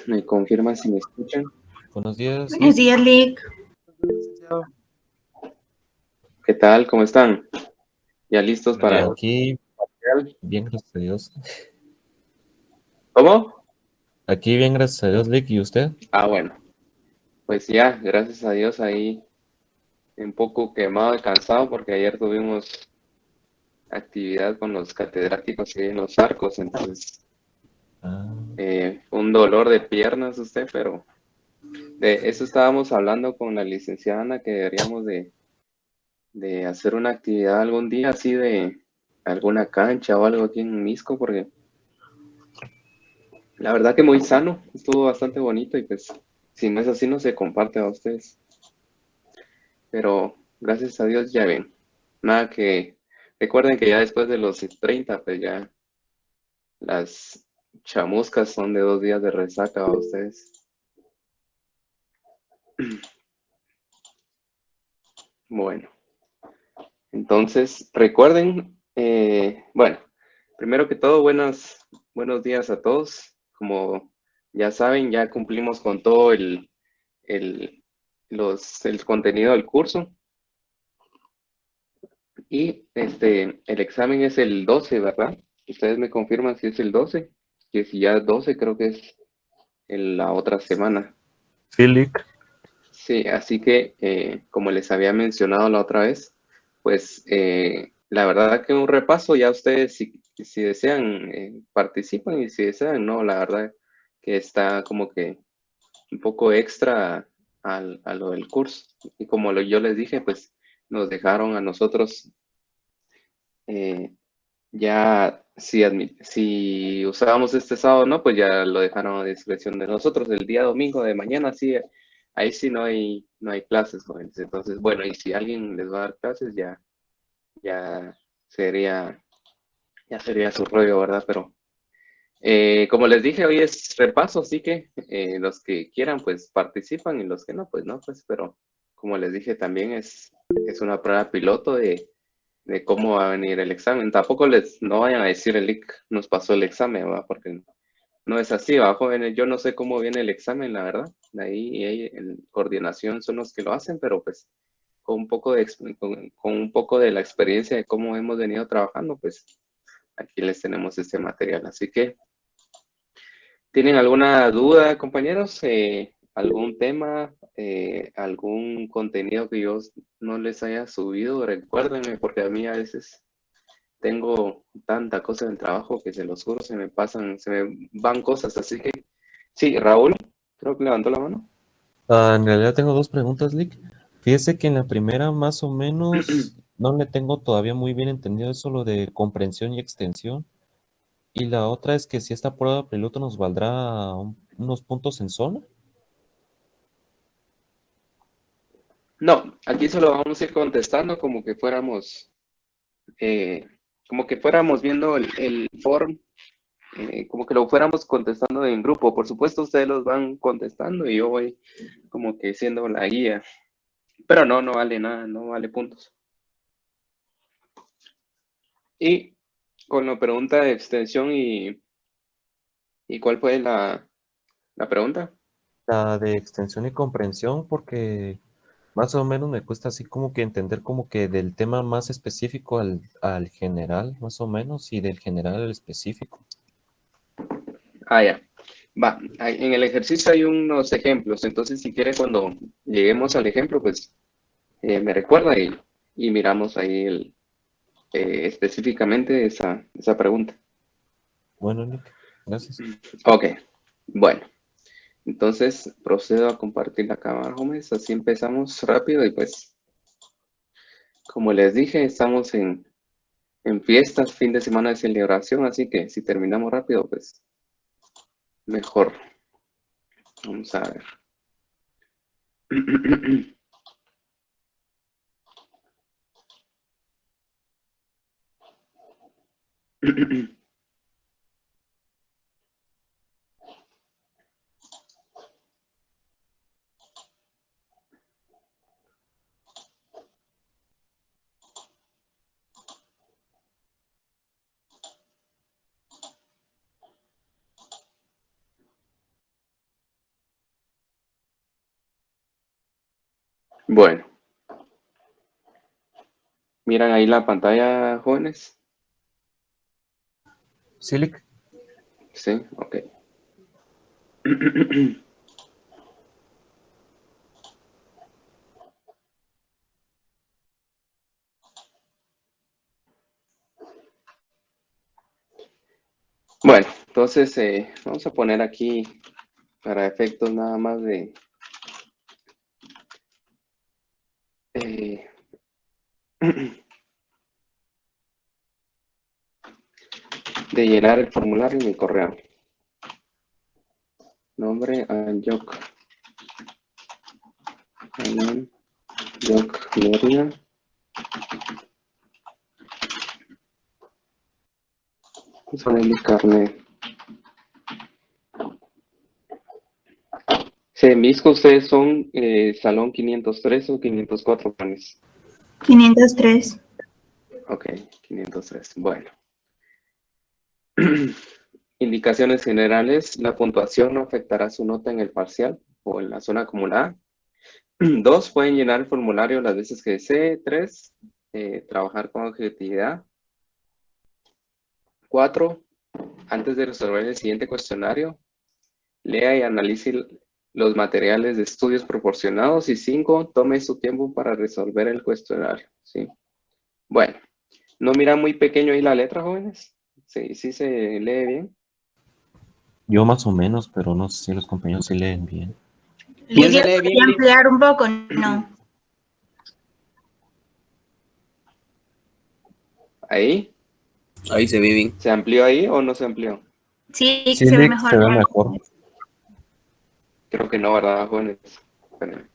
¿Me confirma si me escuchan? Buenos días, Buenos Lick. días, Lick. Licenciado. ¿Qué tal? ¿Cómo están? ¿Ya listos para Aquí, parcial? bien, gracias a Dios. ¿Cómo? Aquí, bien, gracias a Dios, Lick. ¿Y usted? Bueno, pues ya, gracias a Dios ahí un poco quemado y cansado porque ayer tuvimos actividad con los catedráticos ahí en los arcos, entonces Ah, un dolor de piernas usted, pero de eso estábamos hablando con la licenciada Ana, que deberíamos de hacer una actividad algún día así de alguna cancha o algo aquí en Misco, porque la verdad que muy sano, estuvo bastante bonito y pues si no es así no se comparte a ustedes. Pero gracias a Dios ya ven. Nada que recuerden que ya después de los 30 pues ya las chamuscas son de 2 días de resaca a ustedes. Bueno, entonces recuerden, bueno, primero que todo, buenos días a todos. Como ya saben, ya cumplimos con todo el, el contenido del curso. Y el examen es el 12, ¿verdad? Ustedes me confirman si es el 12, que si ya es 12 creo que es la otra semana. sí, Lick. Sí, así que como les había mencionado la otra vez, pues la verdad que un repaso ya ustedes si desean participan y si desean no, la verdad que está como que un poco extra a lo del curso. Y como yo les dije, pues nos dejaron a nosotros eh, ya si usábamos este sábado, no, pues ya lo dejaron a discreción de nosotros. El día domingo de mañana, sí, ahí sí no hay clases, jóvenes. Entonces, bueno, y si alguien les va a dar clases, ya sería, ya sería su rollo, ¿verdad? Pero como les dije, hoy es repaso, así que los que quieran, pues participan y los que no, pues no, pues, pero como les dije, también es una prueba piloto de cómo va a venir el examen. Tampoco no vayan a decir el IC nos pasó el examen, ¿va? Porque no es así, ¿va, jóvenes? Yo no sé cómo viene el examen, la verdad. Ahí en coordinación son los que lo hacen, pero pues con un poco de la experiencia de cómo hemos venido trabajando, pues aquí les tenemos este material. Así que, ¿tienen alguna duda, compañeros? ¿Algún tema? ¿Algún contenido que yo no les haya subido? Recuérdenme, porque a mí a veces tengo tanta cosa en el trabajo que se los juro, se me van cosas. Así que, sí, Raúl, creo que levantó la mano. En realidad tengo dos preguntas, Lick. Fíjese que en la primera, más o menos, no le tengo todavía muy bien entendido eso, lo de comprensión y extensión. Y la otra es que si esta prueba piloto nos valdrá unos puntos en zona. No, aquí solo vamos a ir contestando eh, como que fuéramos viendo el form, como que lo fuéramos contestando en grupo. Por supuesto, ustedes los van contestando y yo voy como que siendo la guía. Pero no vale nada, no vale puntos. Y con la pregunta de extensión y ¿cuál fue la pregunta? La de extensión y comprensión, porque más o menos me cuesta así como que entender como que del tema más específico al general, más o menos, y del general al específico. Ah, ya. Va, en el ejercicio hay unos ejemplos, entonces si quiere cuando lleguemos al ejemplo, pues me recuerda y miramos ahí específicamente esa pregunta. Bueno, Nick, gracias. Ok, bueno, entonces procedo a compartir la cámara, jóvenes, así empezamos rápido y pues como les dije, estamos en fiestas, fin de semana de celebración, así que si terminamos rápido, pues mejor. Vamos a ver. Bueno, miran ahí la pantalla, jóvenes. ¿Sí, Lick? Sí, ok. Bueno, entonces vamos a poner aquí para efectos nada más eh, de llenar el formulario en mi correo. Nombre, Anjok. Anjok Gloria. Sobre mi carnet. Semisco, ustedes son salón 503 o 504 planes. 503. Ok, 503. Bueno. Indicaciones generales. La puntuación no afectará su nota en el parcial o en la zona acumulada. 2. Pueden llenar el formulario las veces que desee. 3. Trabajar con objetividad. 4. Antes de resolver el siguiente cuestionario, lea y analice los materiales de estudios proporcionados. Y 5. Tome su tiempo para resolver el cuestionario. ¿Sí? Bueno, ¿no mira muy pequeño ahí la letra, jóvenes? Sí, sí se lee bien. Yo más o menos, pero no sé si los compañeros sí leen bien. ¿Quién se Lidia, lee ¿podría bien? ampliar un poco? No. Ahí. Ahí se ve bien. ¿Se amplió ahí o no se amplió? Sí, Sí, se ve Lick, mejor. se ve mejor. Creo que no, ¿verdad, jóvenes? Espérenme.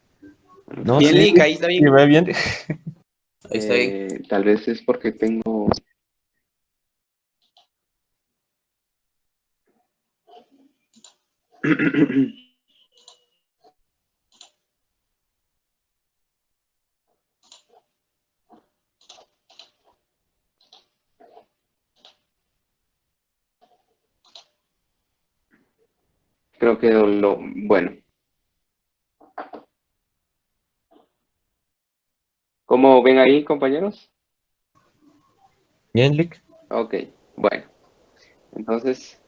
No, Bien, sí, Lick, ahí está sí bien. ve bien. Ahí está bien. Tal vez es porque tengo... Creo que bueno. ¿Cómo ven ahí, compañeros? Bien, Lick. Ok, bueno. Entonces,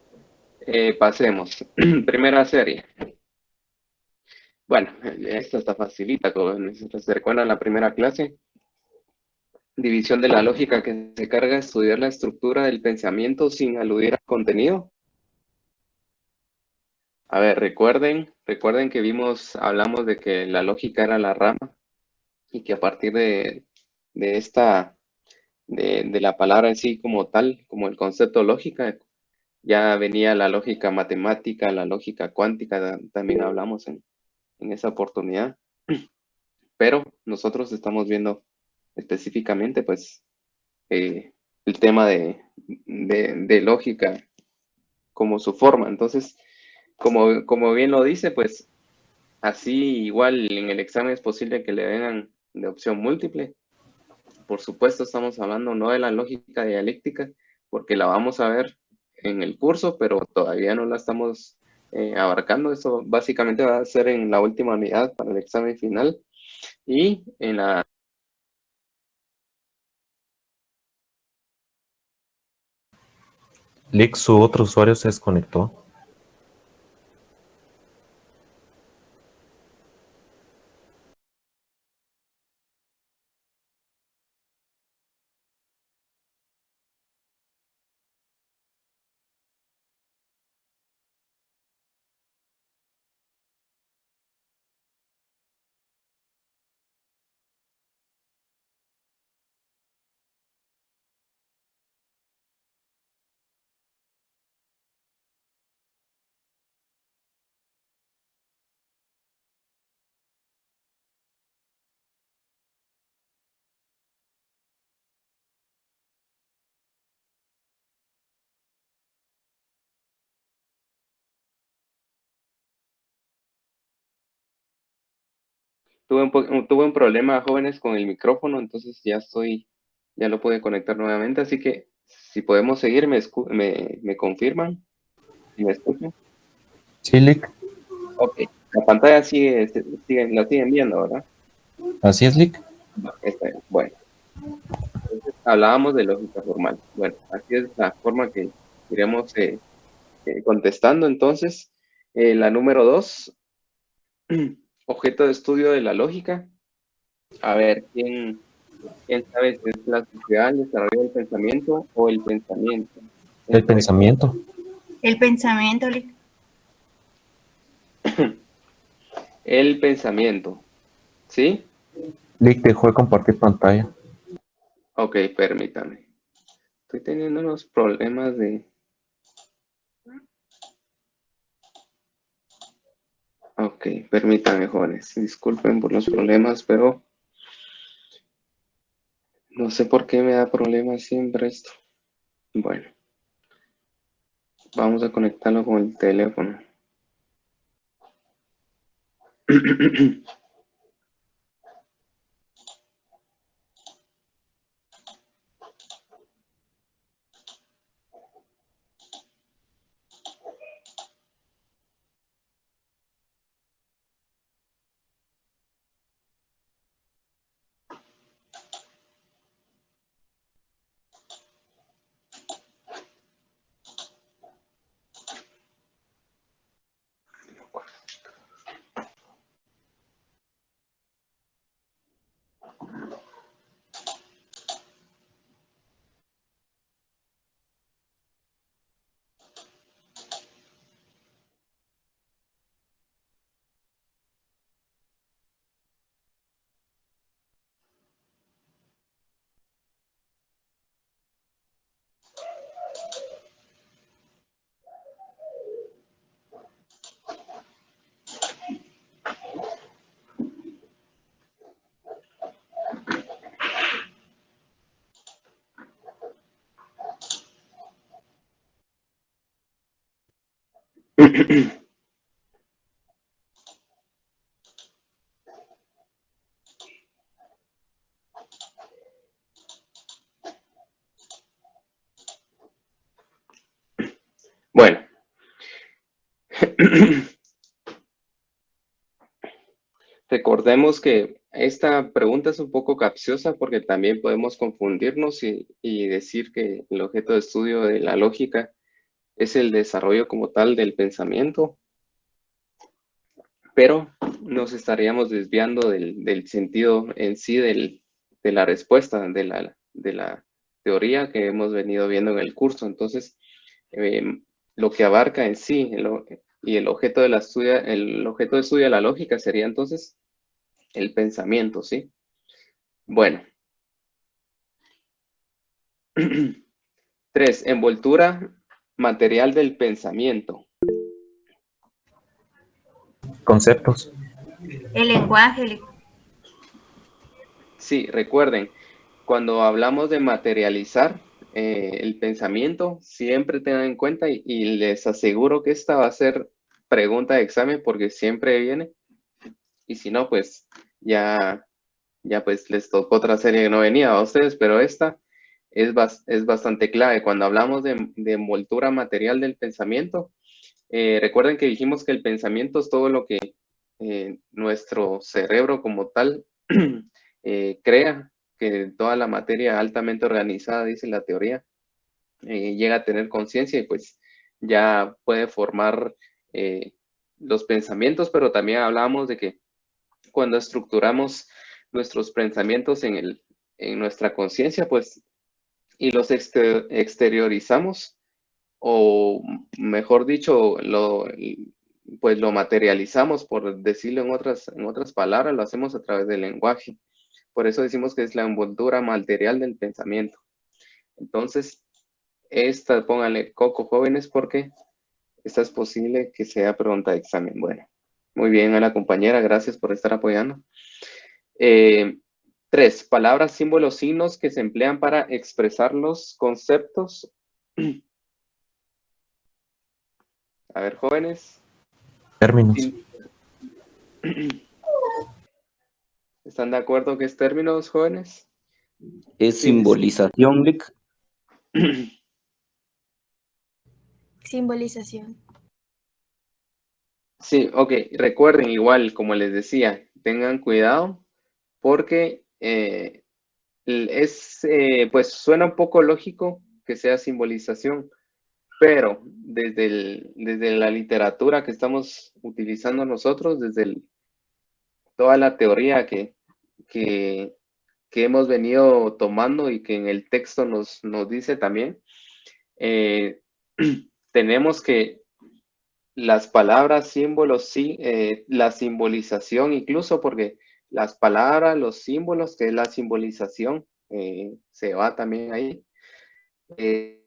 pasemos. Primera serie. Bueno, esta está facilita, jóvenes. ¿Se recuerdan la primera clase? División de la lógica, que se carga de estudiar la estructura del pensamiento sin aludir al contenido. A ver, recuerden que hablamos de que la lógica era la rama y que a partir de esta, de la palabra en sí como tal, como el concepto lógica, ya venía la lógica matemática, la lógica cuántica, también hablamos en esa oportunidad, pero nosotros estamos viendo específicamente pues el tema de lógica como su forma. Entonces, como bien lo dice, pues así igual en el examen es posible que le vengan de opción múltiple. Por supuesto, estamos hablando no de la lógica dialéctica, porque la vamos a ver en el curso, pero todavía no la estamos abarcando. Eso básicamente va a ser en la última unidad para el examen final. Y en la... Lick, su otro usuario se desconectó. Tuve un problema, jóvenes, con el micrófono, entonces ya lo pude conectar nuevamente, así que si podemos seguir, me confirman, si me escuchan. Sí, Lick. Ok, la pantalla la siguen viendo, ¿verdad? ¿Así es, Lick? Está bien. Bueno, entonces hablábamos de lógica formal. Bueno, así es la forma que iremos contestando. Entonces, la número 2, objeto de estudio de la lógica. A ver, ¿quién sabe si es la sociedad, el desarrollo del pensamiento o el pensamiento? El pensamiento. El pensamiento, Lick. El pensamiento. ¿Sí? Lick dejó de compartir pantalla. Ok, permítame. Estoy teniendo unos problemas de... Ok, permítame, jóvenes. Disculpen por los problemas, pero no sé por qué me da problemas siempre esto. Bueno, vamos a conectarlo con el teléfono. Bueno. Recordemos que esta pregunta es un poco capciosa porque también podemos confundirnos y decir que el objeto de estudio de la lógica es el desarrollo como tal del pensamiento, pero nos estaríamos desviando del sentido en sí de la respuesta de la teoría que hemos venido viendo en el curso. Entonces, lo que abarca en sí y el objeto de el objeto de estudio de la lógica sería entonces el pensamiento, ¿sí? Bueno. 3. Envoltura material del pensamiento. Conceptos. El lenguaje, Lick. Sí, recuerden, cuando hablamos de materializar el pensamiento, siempre tengan en cuenta y les aseguro que esta va a ser pregunta de examen porque siempre viene. Y si no, pues ya pues les tocó otra serie que no venía a ustedes, pero esta es bastante clave. Cuando hablamos de envoltura material del pensamiento, recuerden que dijimos que el pensamiento es todo lo que nuestro cerebro como tal crea, que toda la materia altamente organizada, dice la teoría, llega a tener conciencia y pues ya puede formar los pensamientos, pero también hablábamos de que cuando estructuramos nuestros pensamientos en nuestra conciencia, pues, y los exteriorizamos, o mejor dicho, pues lo materializamos, por decirlo en otras palabras, lo hacemos a través del lenguaje. Por eso decimos que es la envoltura material del pensamiento. Entonces, pónganle coco, jóvenes, porque esta es posible que sea pregunta de examen. Bueno, muy bien a la compañera, gracias por estar apoyando. 3. Palabras, símbolos, signos que se emplean para expresar los conceptos. A ver, jóvenes. Términos. ¿Están de acuerdo que es términos, jóvenes? Es Sí, simbolización, Lick. Simbolización. Sí, ok. Recuerden igual, como les decía, tengan cuidado porque pues suena un poco lógico que sea simbolización, pero desde la literatura que estamos utilizando nosotros, toda la teoría que hemos venido tomando y que en el texto nos dice también, tenemos que las palabras, símbolos, sí, la simbolización incluso, porque las palabras, los símbolos, que es la simbolización, se va también ahí.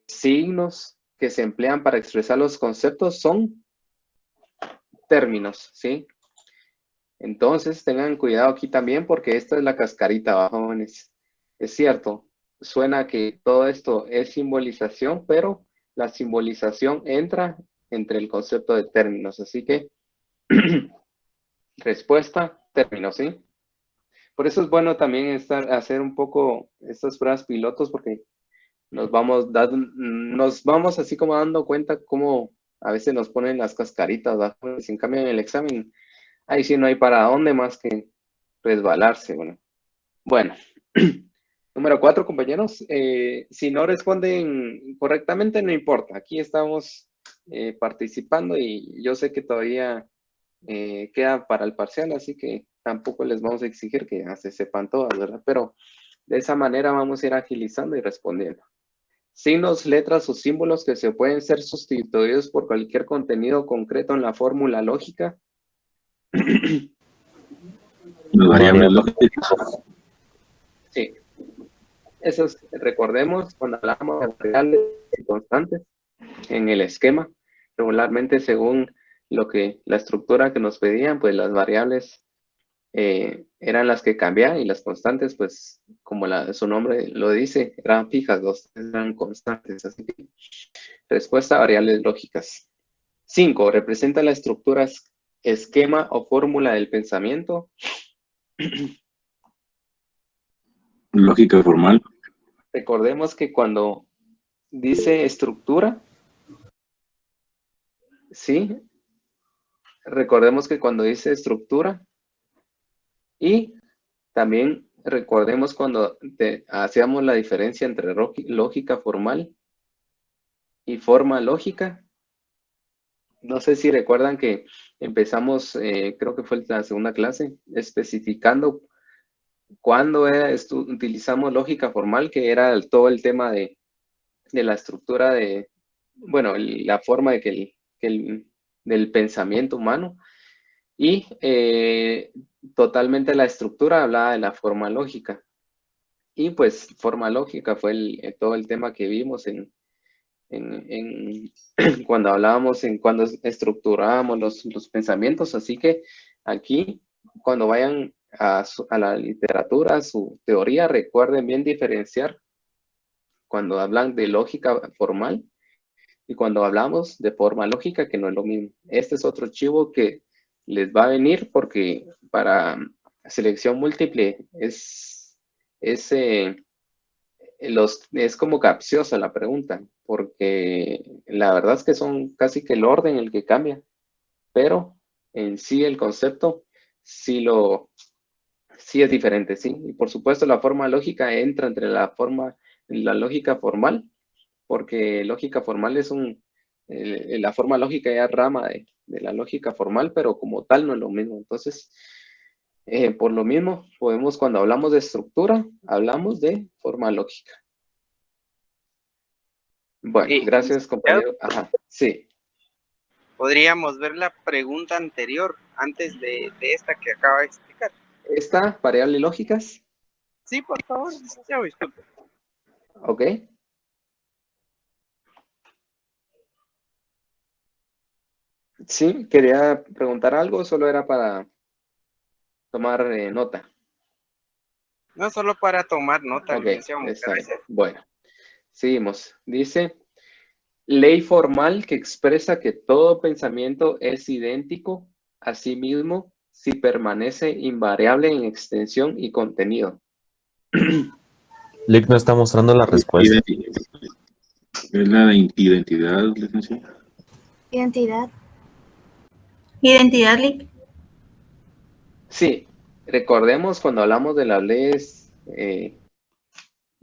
Signos que se emplean para expresar los conceptos son términos, ¿sí? Entonces, tengan cuidado aquí también porque esta es la cascarita, jóvenes. Es cierto, suena que todo esto es simbolización, pero la simbolización entra entre el concepto de términos. Así que, respuesta, términos, ¿sí? Por eso es bueno también hacer un poco estas pruebas pilotos porque nos vamos así como dando cuenta cómo a veces nos ponen las cascaritas, ¿verdad? Pues, en cambio, en el examen, ahí sí no hay para dónde más que resbalarse. Bueno. Número 4, compañeros. Si no responden correctamente, no importa. Aquí estamos participando y yo sé que todavía queda para el parcial, así que tampoco les vamos a exigir que ya se sepan todas, ¿verdad? Pero de esa manera vamos a ir agilizando y respondiendo. Signos, letras o símbolos que se pueden ser sustituidos por cualquier contenido concreto en la fórmula lógica. Las variables lógicas. Sí. Esos, recordemos, cuando hablamos de variables y constantes en el esquema, regularmente según la estructura que nos pedían, pues las variables eran las que cambiaban y las constantes, pues como su nombre lo dice, eran fijas, eran constantes. Así que respuesta, variables lógicas. 5. Representa la estructura, esquema o fórmula del pensamiento. Lógica formal. Recordemos que cuando dice estructura, ¿sí? Recordemos que cuando dice estructura y también recordemos cuando hacíamos la diferencia entre lógica formal y forma lógica. No sé si recuerdan que empezamos, creo que fue la segunda clase, especificando cuándo utilizamos lógica formal, que era todo el tema de la estructura bueno, la forma de del pensamiento humano. Y totalmente la estructura hablaba de la forma lógica. Y pues forma lógica fue todo el tema que vimos cuando hablábamos, cuando estructurábamos los pensamientos. Así que aquí, cuando vayan a la literatura, a su teoría, recuerden bien diferenciar cuando hablan de lógica formal y cuando hablamos de forma lógica, que no es lo mismo. Este es otro chivo que les va a venir porque para selección múltiple es como capciosa la pregunta, porque la verdad es que son casi que el orden el que cambia, pero en sí el concepto sí es diferente, ¿sí? Y por supuesto la forma lógica entra entre la lógica formal, porque lógica formal es la forma lógica ya rama de la lógica formal, pero como tal no es lo mismo. Entonces, por lo mismo, cuando hablamos de estructura, hablamos de forma lógica. Bueno, gracias, compañero. Ajá, sí. Podríamos ver la pregunta anterior, antes de esta que acaba de explicar. ¿Esta, variables lógicas? Sí, por favor, licenciado, disculpe. Ok. Sí, quería preguntar algo, solo era para tomar nota. No solo para tomar nota, Ok, licenciado, muchas está bien. gracias. Bueno, seguimos. Dice, ley formal que expresa que todo pensamiento es idéntico a sí mismo si permanece invariable en extensión y contenido. Lick no está mostrando la respuesta. Es la identidad, licenciado. Identidad. Identidad, Lick. Sí, recordemos cuando hablamos de las leyes,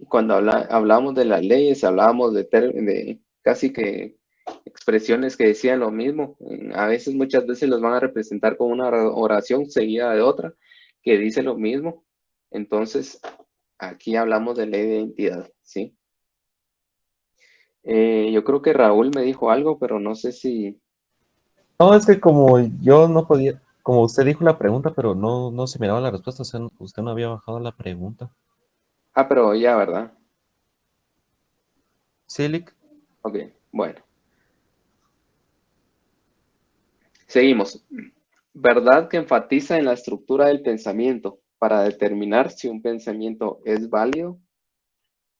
cuando hablamos de las leyes, hablábamos de casi que expresiones que decían lo mismo. A veces, muchas veces los van a representar con una oración seguida de otra que dice lo mismo. Entonces, aquí hablamos de ley de identidad, ¿sí? Yo creo que Raúl me dijo algo, pero no sé si... No, es que como yo no podía, como usted dijo la pregunta, pero no se miraba la respuesta, o sea, usted no había bajado la pregunta. Ah, pero ya, ¿verdad? Sí, Lick. Ok, bueno. Seguimos. ¿Verdad que enfatiza en la estructura del pensamiento para determinar si un pensamiento es válido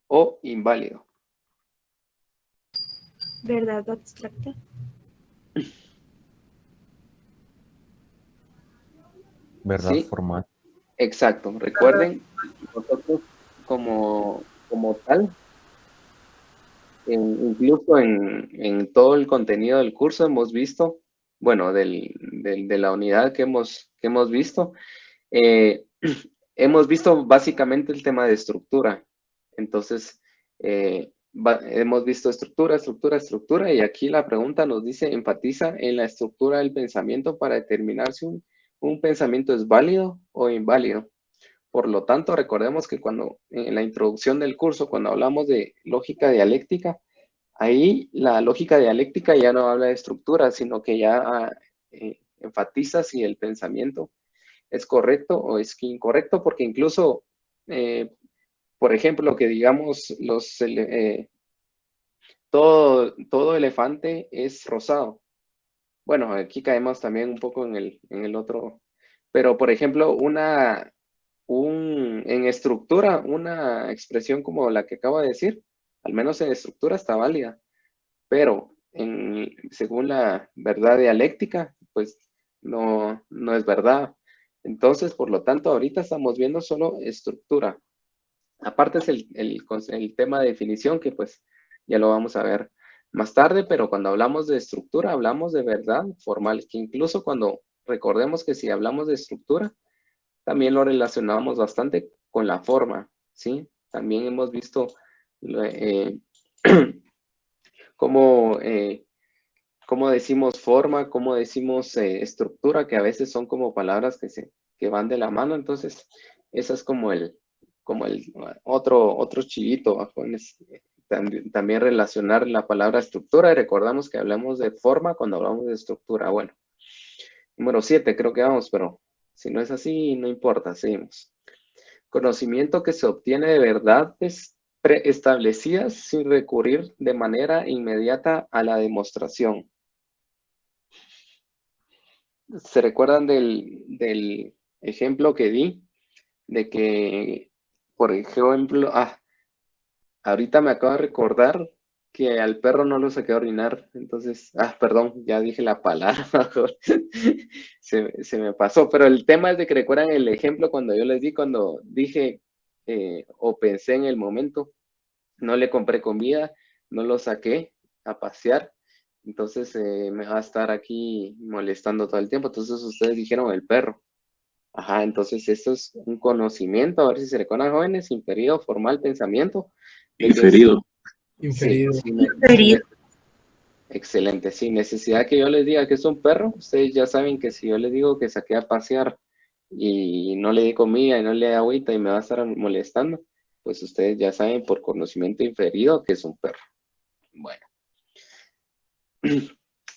o inválido? ¿Verdad abstracta? ¿Verdad Sí, formal? exacto. Recuerden, nosotros como tal, incluso en todo el contenido del curso hemos visto, bueno, de la unidad que hemos visto, eh, hemos visto básicamente el tema de estructura. Entonces, hemos visto estructura, estructura, estructura, y aquí la pregunta nos dice, enfatiza en la estructura del pensamiento para determinar si un pensamiento es válido o inválido. Por lo tanto, recordemos que cuando en la introducción del curso, cuando hablamos de lógica dialéctica, ahí la lógica dialéctica ya no habla de estructura, sino que ya enfatiza si el pensamiento es correcto o es incorrecto, porque incluso, por ejemplo, que digamos todo elefante es rosado. Bueno, aquí caemos también un poco en el otro, pero por ejemplo, en estructura, una expresión como la que acabo de decir, al menos en estructura está válida, pero según la verdad dialéctica, pues no es verdad. Entonces, por lo tanto, ahorita estamos viendo solo estructura. Aparte es el tema de definición que pues ya lo vamos a ver más tarde, pero cuando hablamos de estructura, hablamos de verdad formal, que incluso cuando recordemos que si hablamos de estructura, también lo relacionamos bastante con la forma, ¿sí? También hemos visto eh, cómo, cómo decimos forma, cómo decimos estructura, que a veces son como palabras que van de la mano. Entonces, eso es como el otro chivito, jóvenes. También relacionar la palabra estructura, y recordamos que hablamos de forma cuando hablamos de estructura. Bueno, número 7 creo que vamos, pero si no es así, no importa, seguimos. Conocimiento que se obtiene de verdades preestablecidas sin recurrir de manera inmediata a la demostración. ¿Se recuerdan del ejemplo que di? De que, por ejemplo, ahorita me acabo de recordar que al perro no lo saqué a orinar. Entonces, perdón, ya dije la palabra. Se me pasó. Pero el tema es de que recuerdan el ejemplo cuando yo les di, cuando dije o pensé en el momento, no le compré comida, no lo saqué a pasear. Entonces me va a estar aquí molestando todo el tiempo. Entonces ustedes dijeron el perro. Ajá, entonces esto es un conocimiento, a ver si se recuerdan jóvenes, inferido, formal, pensamiento. De que Inferido. sí, Inferido. Inferido. excelente. Sin necesidad que yo les diga que es un perro, ustedes ya saben que si yo les digo que saqué a pasear y no le di comida y no le di agüita y me va a estar molestando, pues ustedes ya saben por conocimiento inferido que es un perro. Bueno.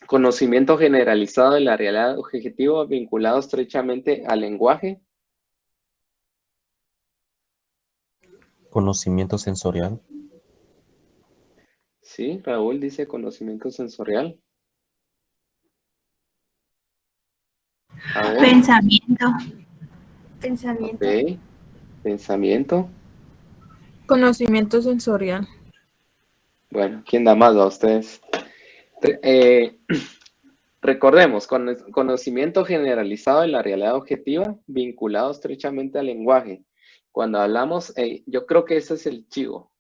Conocimiento generalizado de la realidad objetiva vinculado estrechamente al lenguaje. Conocimiento sensorial. Sí, Raúl dice conocimiento sensorial. A ver, Pensamiento. Pensamiento. ok. Pensamiento. Conocimiento sensorial. Bueno, ¿quién da más a ustedes? Eh, recordemos, conocimiento generalizado de la realidad objetiva vinculado estrechamente al lenguaje. Cuando hablamos, yo creo que ese es el chivo,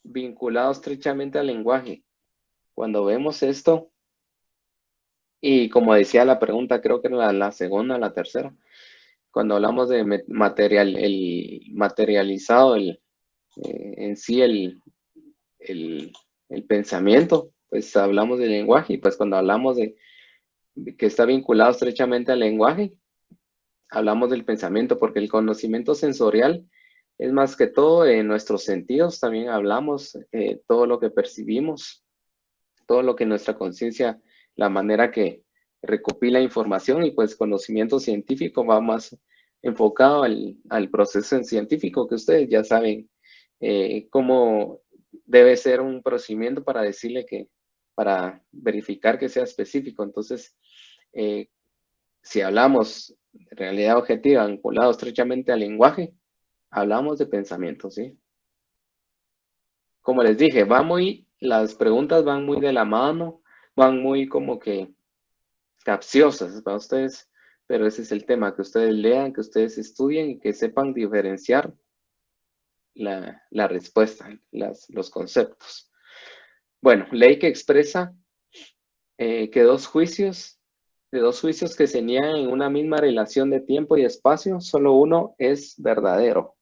vinculado estrechamente al lenguaje. Cuando vemos esto, y como decía la pregunta, creo que era la segunda o la tercera, cuando hablamos de material, el materializado, en sí el pensamiento, pues hablamos del lenguaje, y pues cuando hablamos de que está vinculado estrechamente al lenguaje, hablamos del pensamiento, porque el conocimiento sensorial es más que todo en nuestros sentidos, también hablamos todo lo que percibimos, todo lo que nuestra conciencia, la manera que recopila información, y pues conocimiento científico va más enfocado al proceso científico, que ustedes ya saben cómo debe ser un procedimiento para decirle para verificar que sea específico. Entonces, si hablamos de realidad objetiva vinculado estrechamente al lenguaje, hablamos de pensamiento, ¿sí? Como les dije, las preguntas van muy de la mano, van muy como que capciosas para ustedes, pero ese es el tema, que ustedes lean, que ustedes estudien y que sepan diferenciar la respuesta, los conceptos. Bueno, ley que expresa que de dos juicios que se niegan en una misma relación de tiempo y espacio, solo uno es verdadero.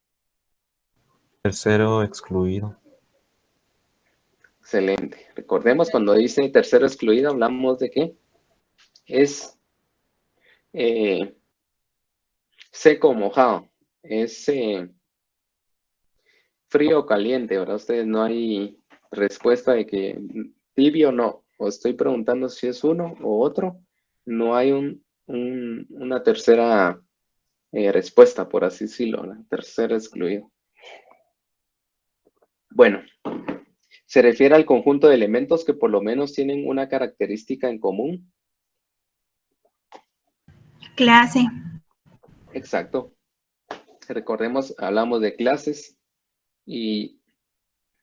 Tercero excluido. Excelente. Recordemos, cuando dice tercero excluido, hablamos de que es seco o mojado, es frío o caliente, ¿verdad? Ustedes no hay respuesta de que tibio o no, o estoy preguntando si es uno o otro, no hay una tercera respuesta, por así decirlo, la tercera excluido. Bueno, se refiere al conjunto de elementos que por lo menos tienen una característica en común. Clase. Exacto. Recordemos, hablamos de clases y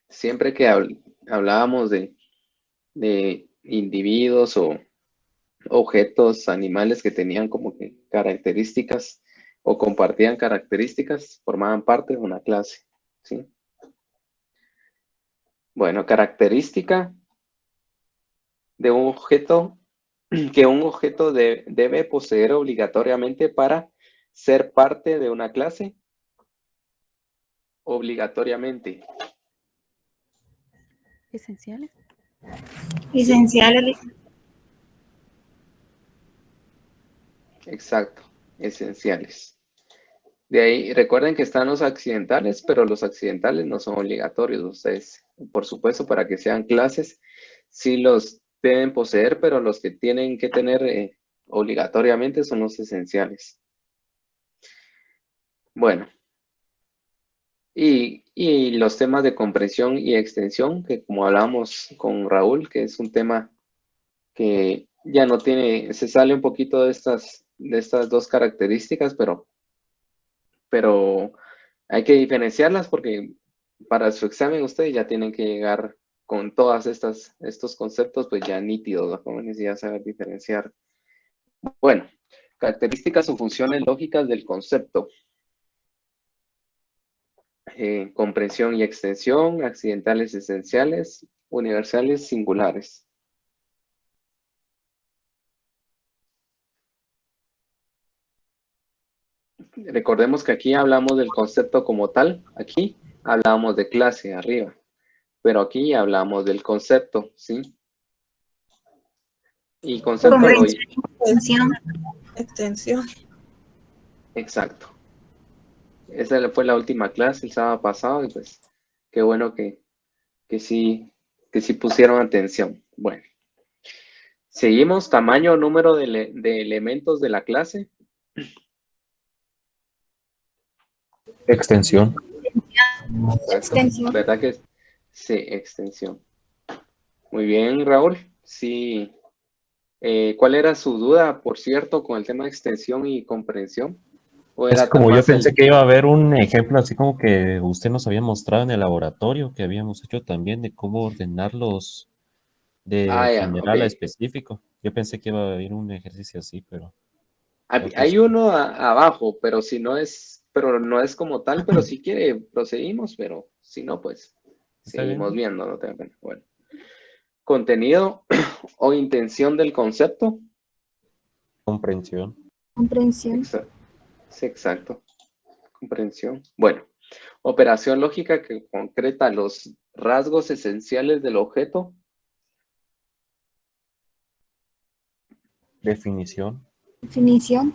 siempre que hablábamos de individuos o objetos, animales que tenían como que características o compartían características, formaban parte de una clase, ¿sí? Bueno, característica de un objeto que un objeto debe poseer obligatoriamente para ser parte de una clase. Obligatoriamente. Esenciales. Esenciales. Exacto, esenciales. De ahí, recuerden que están los accidentales, pero los accidentales no son obligatorios. Ustedes, por supuesto, para que sean clases, sí los deben poseer, pero los que tienen que tener obligatoriamente son los esenciales. Bueno, y los temas de comprensión y extensión, que como hablamos con Raúl, que es un tema que ya no tiene, se sale un poquito de estas dos características, pero hay que diferenciarlas, porque para su examen ustedes ya tienen que llegar con todas estos conceptos pues ya nítidos, los jóvenes ya saben diferenciar. Bueno, características o funciones lógicas del concepto. Comprensión y extensión, accidentales esenciales, universales singulares. Recordemos que aquí hablamos del concepto como tal, aquí hablamos de clase arriba, pero aquí hablamos del concepto, ¿sí? Y concepto Comprensión y extensión. Extensión. Exacto. Esa fue la última clase el sábado pasado, y pues qué bueno que sí pusieron atención. Bueno, seguimos. Tamaño o número de elementos de la clase. Extensión. Extensión. ¿Verdad que sí? Extensión. Muy bien, Raúl. Sí. ¿Cuál era su duda, por cierto, con el tema de extensión y comprensión? ¿O Es era que como yo más pensé que iba a haber un ejemplo así como que usted nos había mostrado en el laboratorio, que habíamos hecho también, de cómo ordenarlos de ya, general ok. a específico. Yo pensé que iba a haber un ejercicio así, pero... Hay uno abajo, pero si no es, pero no es como tal, pero si quiere procedimos, pero si no, pues ¿Está seguimos bien? viendo, no te da pena. Bueno. Contenido o intención del concepto. Comprensión. Comprensión. Sí, exacto. Comprensión. Bueno, operación lógica que concreta los rasgos esenciales del objeto. Definición. Definición.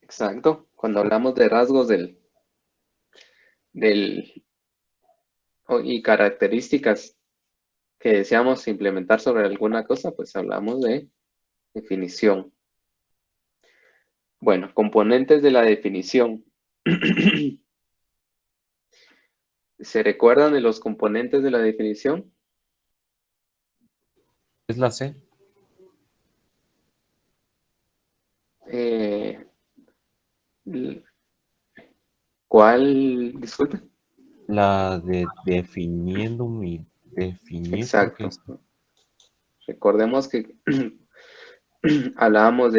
Exacto. Cuando hablamos de rasgos y características que deseamos implementar sobre alguna cosa, pues hablamos de definición. Bueno, componentes de la definición. ¿Se recuerdan de los componentes de la definición? Es la C. ¿Cuál? Disculpe. La de definiendo mi definir, creo que Exacto. es. Recordemos que hablábamos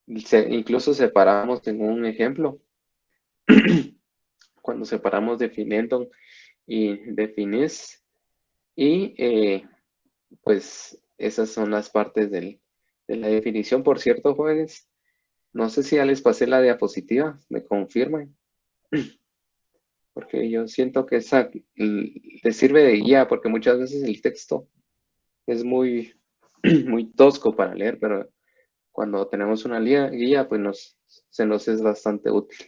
incluso separamos en un ejemplo, cuando separamos definiendo y definís, y pues esas son las partes de la definición. Por cierto, jóvenes, no sé si ya les pasé la diapositiva, me confirman, porque yo siento que esa les sirve de guía, porque muchas veces el texto es muy, muy tosco para leer, pero cuando tenemos una guía, pues se nos es bastante útil.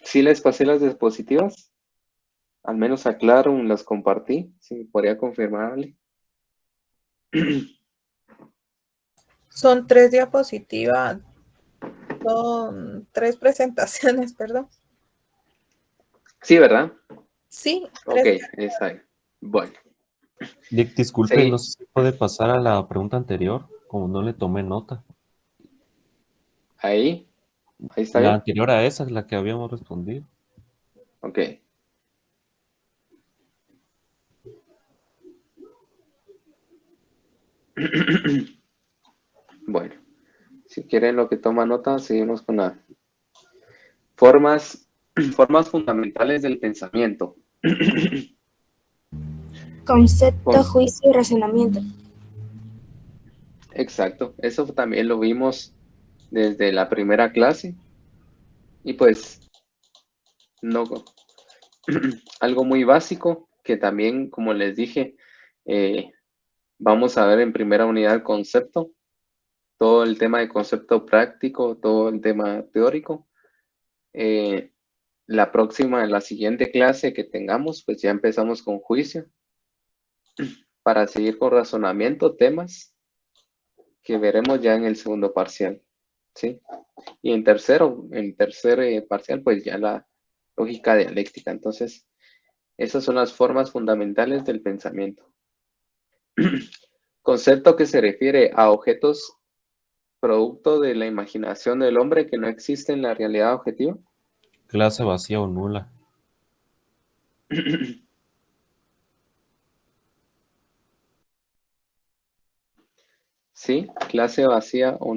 ¿Sí les pasé las diapositivas? Al menos aclaro, las compartí. Si me podría confirmarle. Son 3 diapositivas, son 3 presentaciones, perdón. Sí, ¿verdad? Sí, Ok, 3. está ahí. Bueno, Dick, disculpe, sí, no sé si puede pasar a la pregunta anterior, como no le tomé nota. ahí está La bien. anterior a esa es la que habíamos respondido. Ok. Bueno, si quieren lo que toma nota, seguimos con las formas fundamentales del pensamiento. Concepto, juicio y razonamiento. Exacto, eso también lo vimos desde la primera clase. Y pues, no, algo muy básico que también, como les dije, vamos a ver en primera unidad concepto, todo el tema de concepto práctico, todo el tema teórico. La siguiente clase que tengamos, pues ya empezamos con juicio, para seguir con razonamiento, temas que veremos ya en el segundo parcial, ¿sí? Y en tercer parcial, pues ya la lógica dialéctica. Entonces, esas son las formas fundamentales del pensamiento. Concepto que se refiere a objetos producto de la imaginación del hombre que no existe en la realidad objetiva. Clase vacía o nula. Sí, clase vacía o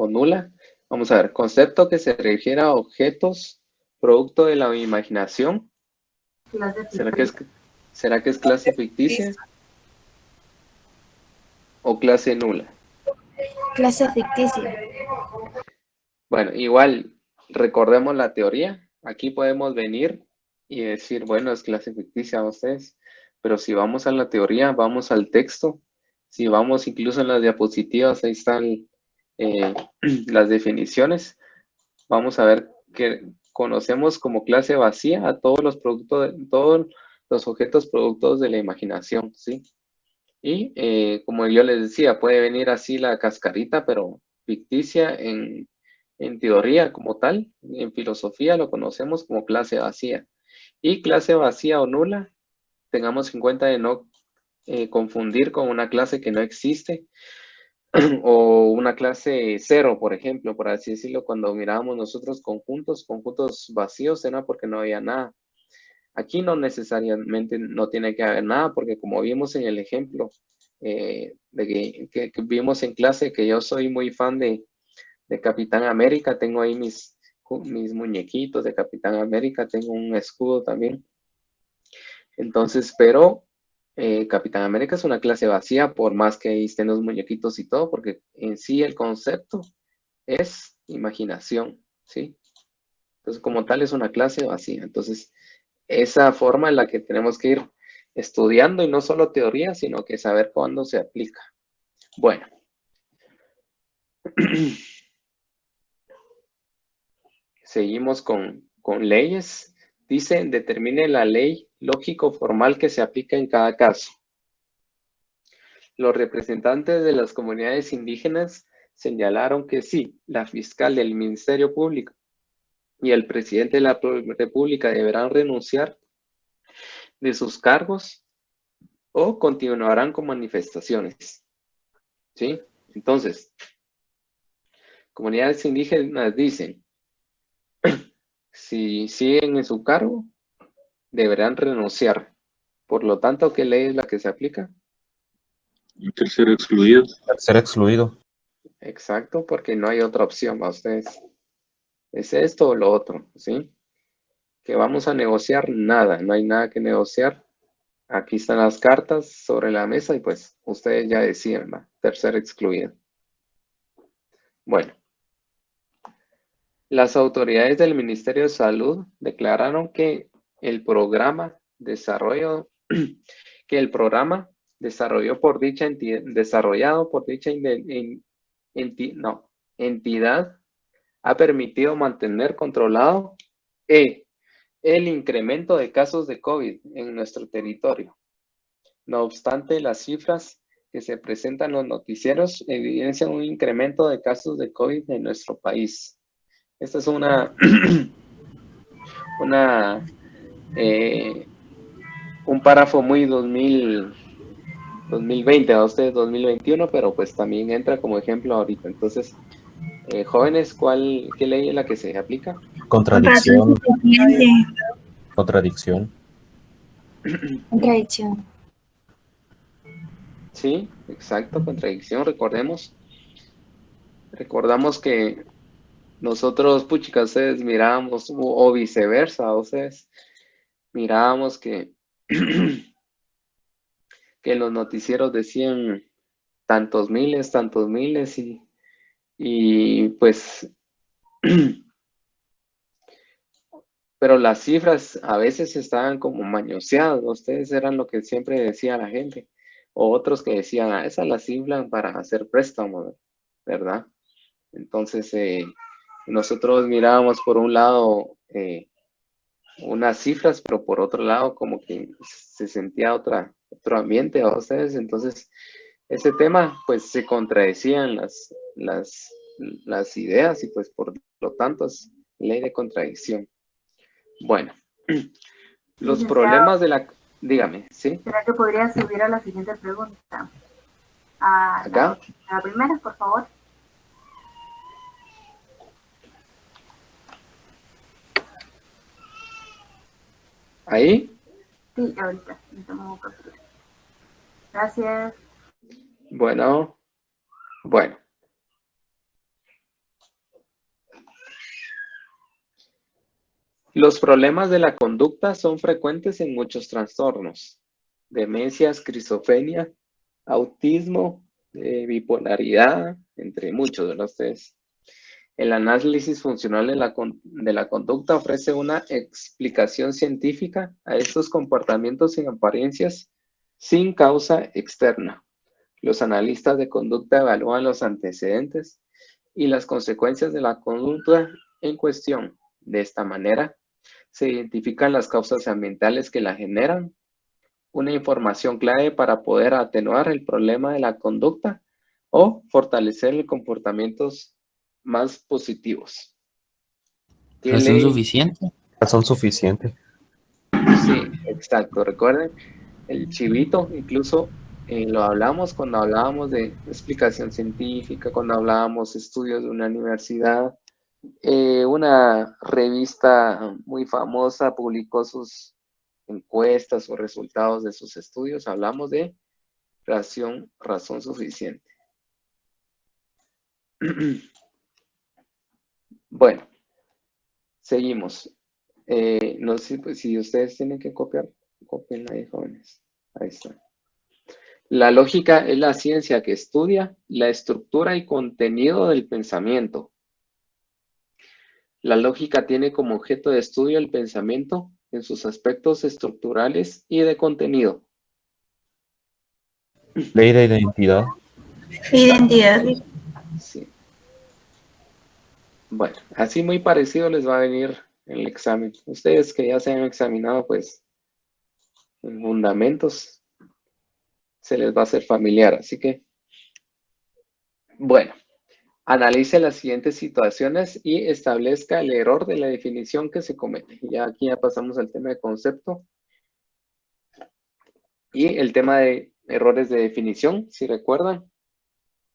nula. Vamos a ver, concepto que se refiere a objetos producto de la imaginación. ¿Será que es clase ficticia o clase nula? Clase ficticia. Bueno, igual, recordemos la teoría. Aquí podemos venir y decir, bueno, es clase ficticia a ustedes, pero si vamos a la teoría, vamos al texto, si vamos incluso en las diapositivas, ahí están las definiciones. Vamos a ver que conocemos como clase vacía a todos los objetos productos de la imaginación, ¿sí? Y como yo les decía, puede venir así la cascarita, pero ficticia en teoría como tal. En filosofía lo conocemos como clase vacía. Y clase vacía o nula, tengamos en cuenta de no confundir con una clase que no existe o una clase cero, por ejemplo, por así decirlo. Cuando mirábamos nosotros conjuntos vacíos, era porque no había nada. Aquí no necesariamente no tiene que haber nada, porque como vimos en el ejemplo que vimos en clase, que yo soy muy fan de Capitán América, tengo ahí mis muñequitos de Capitán América, tengo un escudo también. Entonces, pero Capitán América es una clase vacía, por más que ahí estén los muñequitos y todo, porque en sí el concepto es imaginación, ¿sí? Entonces, como tal, es una clase vacía. Entonces, esa forma en la que tenemos que ir estudiando, y no solo teoría, sino que saber cuándo se aplica. Bueno. Seguimos con leyes. Dice, determine la ley lógico-formal que se aplica en cada caso. Los representantes de las comunidades indígenas señalaron que sí, la fiscal del Ministerio Público y el presidente de la República deberán renunciar de sus cargos o continuarán con manifestaciones. ¿Sí? Entonces, comunidades indígenas dicen, si siguen en su cargo, deberán renunciar. Por lo tanto, ¿qué ley es la que se aplica? El tercero excluido. Ser excluido. Exacto, porque no hay otra opción para ustedes. ¿Es esto o lo otro? ¿Sí? ¿Que vamos a negociar? Nada, no hay nada que negociar. Aquí están las cartas sobre la mesa y pues ustedes ya decían, ¿va? Tercer excluido. Bueno. Las autoridades del Ministerio de Salud declararon que el programa desarrollado por dicha entidad ha permitido mantener controlado el incremento de casos de COVID en nuestro territorio. No obstante, las cifras que se presentan en los noticieros evidencian un incremento de casos de COVID en nuestro país. Esta es un párrafo muy 2020, a ustedes 2021, pero pues también entra como ejemplo ahorita. Entonces, jóvenes, ¿qué ley es la que se aplica? Contradicción. Contradicción. Contradicción. Sí, exacto, contradicción. Recordamos que nosotros, puchica, ustedes mirábamos, o viceversa, ustedes mirábamos que que los noticieros decían tantos miles, y pues, pero las cifras a veces estaban como mañoseadas. Ustedes eran lo que siempre decía la gente, o otros que decían, esas las inflan para hacer préstamos, ¿verdad? Entonces, nosotros mirábamos por un lado unas cifras, pero por otro lado como que se sentía otro ambiente a ustedes. Entonces, ese tema, pues se contradecían las ideas y pues por lo tanto es ley de contradicción. Bueno, los problemas de la... Dígame, ¿sí? ¿Será que podría subir a la siguiente pregunta? A ¿Acá? la primera, por favor. ¿Ahí? Sí, ahorita. Gracias. Bueno. Los problemas de la conducta son frecuentes en muchos trastornos. Demencia, esquizofrenia, autismo, bipolaridad, entre muchos de ustedes. El análisis funcional de la conducta ofrece una explicación científica a estos comportamientos sin apariencias sin causa externa. Los analistas de conducta evalúan los antecedentes y las consecuencias de la conducta en cuestión. De esta manera, se identifican las causas ambientales que la generan, una información clave para poder atenuar el problema de la conducta o fortalecer los comportamientos más positivos. ¿Razón suficiente? Razón suficiente. Sí, exacto. Recuerden, el chivito, incluso lo hablamos cuando hablábamos de explicación científica, cuando hablábamos de estudios de una universidad. Una revista muy famosa publicó sus encuestas o resultados de sus estudios. Hablamos de razón suficiente. Bueno, seguimos. No sé si ustedes tienen que copiar, copien ahí, jóvenes. Ahí está. La lógica es la ciencia que estudia la estructura y contenido del pensamiento. La lógica tiene como objeto de estudio el pensamiento en sus aspectos estructurales y de contenido. Ley de identidad. Identidad. Sí. Bueno, así muy parecido les va a venir el examen. Ustedes que ya se han examinado, pues, en fundamentos, se les va a hacer familiar. Así que, bueno, analice las siguientes situaciones y establezca el error de la definición que se comete. Ya aquí ya pasamos al tema de concepto. Y el tema de errores de definición, si recuerdan,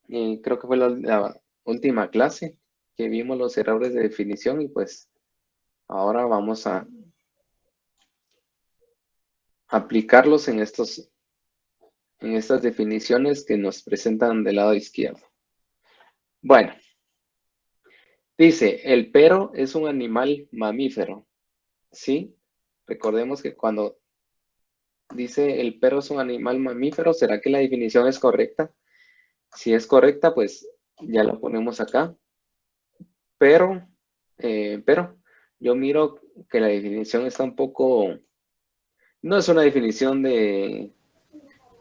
creo que fue la última clase que vimos los errores de definición y pues ahora vamos a aplicarlos en estas definiciones que nos presentan del lado izquierdo. Bueno, dice, el perro es un animal mamífero, ¿sí? Recordemos que cuando dice el perro es un animal mamífero, ¿será que la definición es correcta? Si es correcta, pues ya la ponemos acá. Pero yo miro que la definición está un poco, no es una definición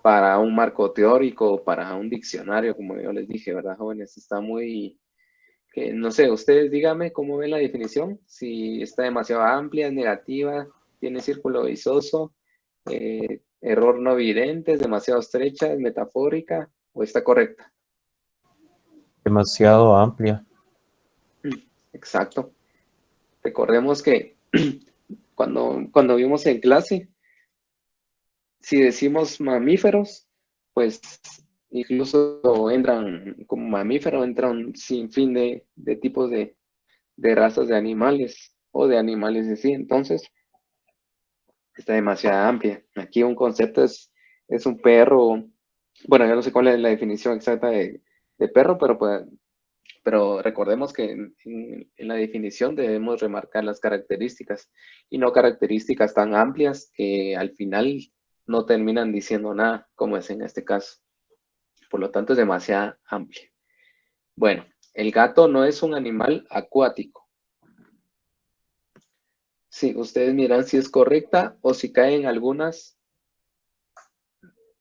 para un marco teórico, para un diccionario, como yo les dije, ¿verdad, jóvenes? Está muy, que no sé, ustedes díganme cómo ven la definición, si está demasiado amplia, es negativa, tiene círculo visoso, error no evidente, es demasiado estrecha, es metafórica, o está correcta. Demasiado amplia. Exacto. Recordemos que cuando vimos en clase, si decimos mamíferos, pues incluso entran como mamífero, entran sin fin de tipos de razas de animales o de animales en sí. Entonces, está demasiado amplia. Aquí un concepto es un perro. Bueno, yo no sé cuál es la definición exacta de perro, pero recordemos que en la definición debemos remarcar las características y no características tan amplias que al final no terminan diciendo nada, como es en este caso. Por lo tanto, es demasiado amplia. Bueno, el gato no es un animal acuático. Sí, ustedes miran si es correcta o si caen algunas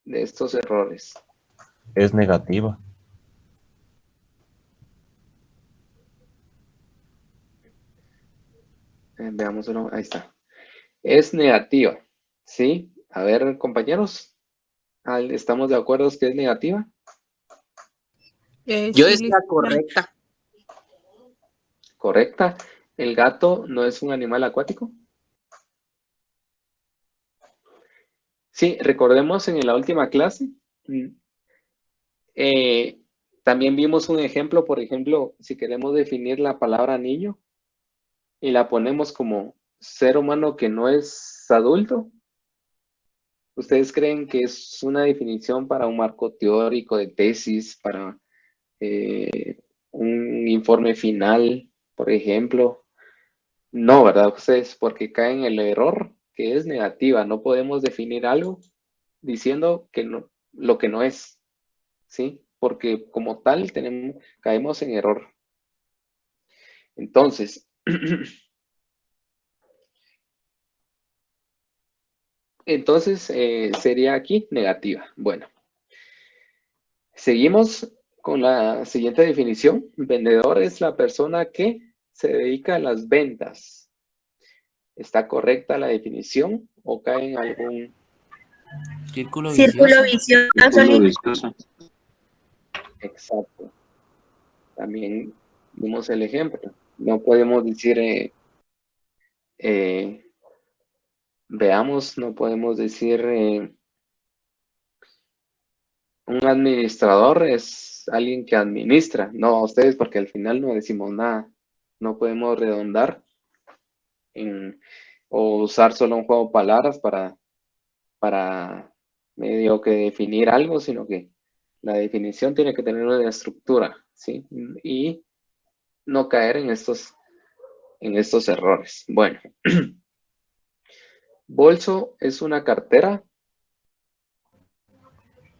de estos errores. Es negativa. Veamos uno, ahí está. Es negativa, ¿sí? A ver, compañeros, ¿estamos de acuerdo que es negativa? Yo Sí, decía correcta. Correcta. ¿El gato no es un animal acuático? Sí, recordemos en la última clase, también vimos un ejemplo, por ejemplo, si queremos definir la palabra niño y la ponemos como ser humano que no es adulto, ¿ustedes creen que es una definición para un marco teórico de tesis, para un informe final, por ejemplo? No, ¿verdad? Ustedes, porque caen en el error que es negativa. No podemos definir algo diciendo que no, lo que no es, ¿sí? Porque como tal caemos en error. Entonces, sería aquí negativa. Bueno, seguimos con la siguiente definición. Vendedor es la persona que se dedica a las ventas. ¿Está correcta la definición o cae en algún Círculo Círculo vicioso. vicioso. Exacto? También vimos el ejemplo. No podemos decir, veamos, no podemos decir un administrador es alguien que administra. No a ustedes porque al final no decimos nada. No podemos redondar o usar solo un juego de palabras para medio que definir algo, sino que la definición tiene que tener una estructura, ¿sí? Y no caer en estos errores. Bueno, bolso es una cartera.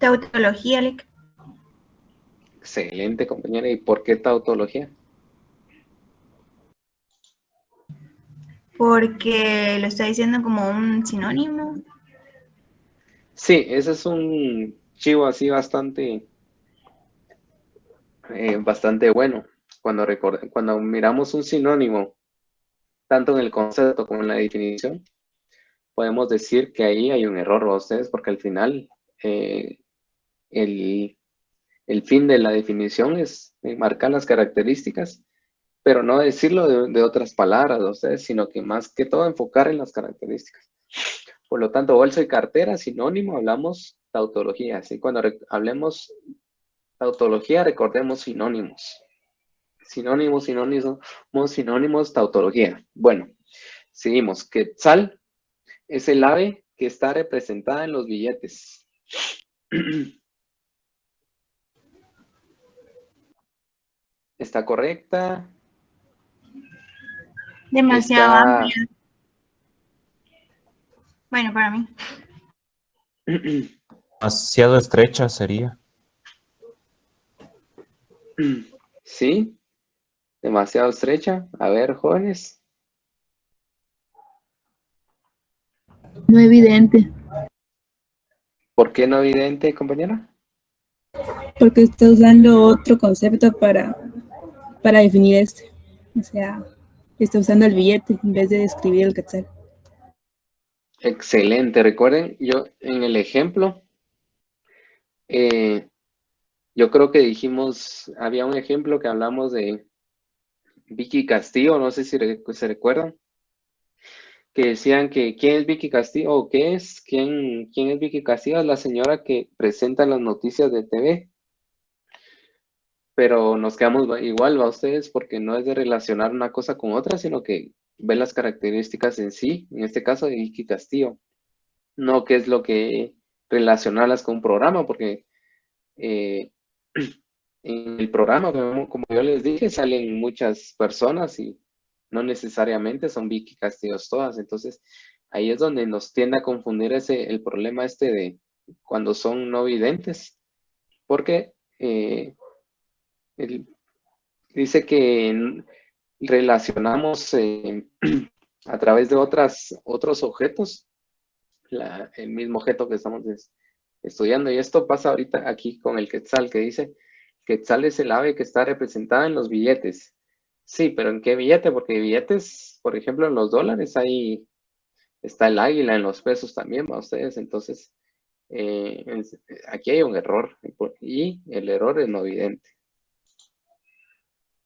Tautología, Lick. Excelente, compañera. ¿Y por qué tautología? Porque lo está diciendo como un sinónimo. Sí, ese es un chivo así bastante bueno. Cuando miramos un sinónimo, tanto en el concepto como en la definición, podemos decir que ahí hay un error, ¿va ustedes? Porque al final el, el fin de la definición es marcar las características, pero no decirlo de otras palabras, ¿va ustedes? Sino que más que todo enfocar en las características. Por lo tanto, bolso y cartera, sinónimo, hablamos tautología. Así cuando hablemos tautología, recordemos sinónimos. Sinónimos, tautología. Bueno, seguimos. Quetzal es el ave que está representada en los billetes. ¿Está correcta? Demasiado Está... amplia. Bueno, para mí. Demasiado estrecha sería. Sí, demasiado estrecha. A ver, jóvenes. No evidente, ¿Por qué no evidente, compañera? porque está usando otro concepto para definir este. O sea, está usando el billete en vez de describir el quetzal. Excelente. Recuerden, yo en el ejemplo, yo creo que dijimos, había un ejemplo que hablamos de Vicky Castillo, no sé si se recuerdan, que decían que quién es Vicky Castillo o quién es Vicky Castillo, es la señora que presenta las noticias de TV. Pero nos quedamos igual, ¿va ustedes? Porque no es de relacionar una cosa con otra, sino que ve las características en sí, en este caso de Vicky Castillo. No qué es lo que relacionarlas con un programa, porque en el programa, como yo les dije, salen muchas personas y no necesariamente son Vicky Castillos todas. Entonces, ahí es donde nos tiende a confundir el problema este de cuando son no videntes, porque dice que relacionamos a través de otros objetos, el mismo objeto que estamos estudiando. Y esto pasa ahorita aquí con el quetzal, que dice, quetzal es el ave que está representada en los billetes. Sí, pero ¿en qué billete? Porque billetes, por ejemplo, en los dólares, ahí está el águila, en los pesos también, ¿va ustedes? Entonces, aquí hay un error, y el error es no evidente.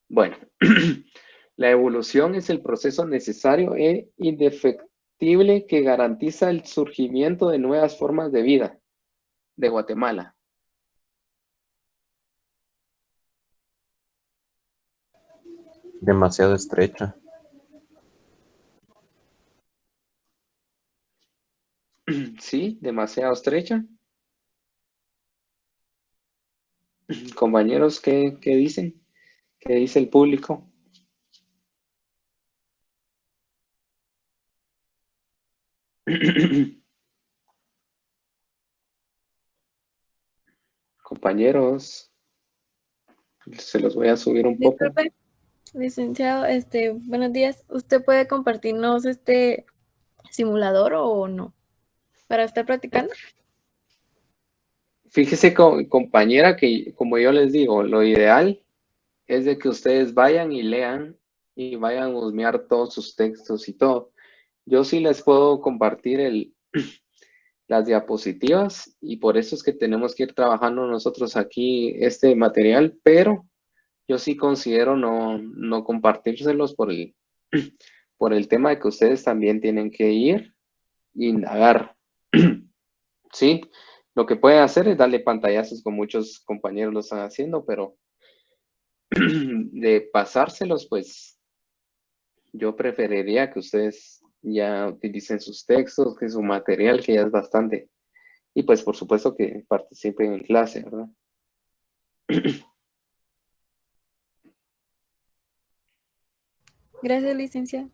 Bueno, la evolución es el proceso necesario e indefectible que garantiza el surgimiento de nuevas formas de vida de Guatemala. Demasiado estrecha. Sí, demasiado estrecha. Compañeros, ¿qué dicen? ¿Qué dice el público? Compañeros, se los voy a subir un poco. Disculpe, licenciado, buenos días. ¿Usted puede compartirnos este simulador o no? Para estar practicando. Fíjese, compañera, que como yo les digo, lo ideal es de que ustedes vayan y lean y vayan a husmear todos sus textos y todo. Yo sí les puedo compartir las diapositivas y por eso es que tenemos que ir trabajando nosotros aquí este material, pero yo sí considero no compartírselos por el tema de que ustedes también tienen que ir e indagar. Sí, lo que pueden hacer es darle pantallazos, como muchos compañeros lo están haciendo, pero de pasárselos, pues yo preferiría que ustedes ya utilicen sus textos, que su material, que ya es bastante. Y pues por supuesto que participen en clase, ¿verdad? Gracias, licenciado.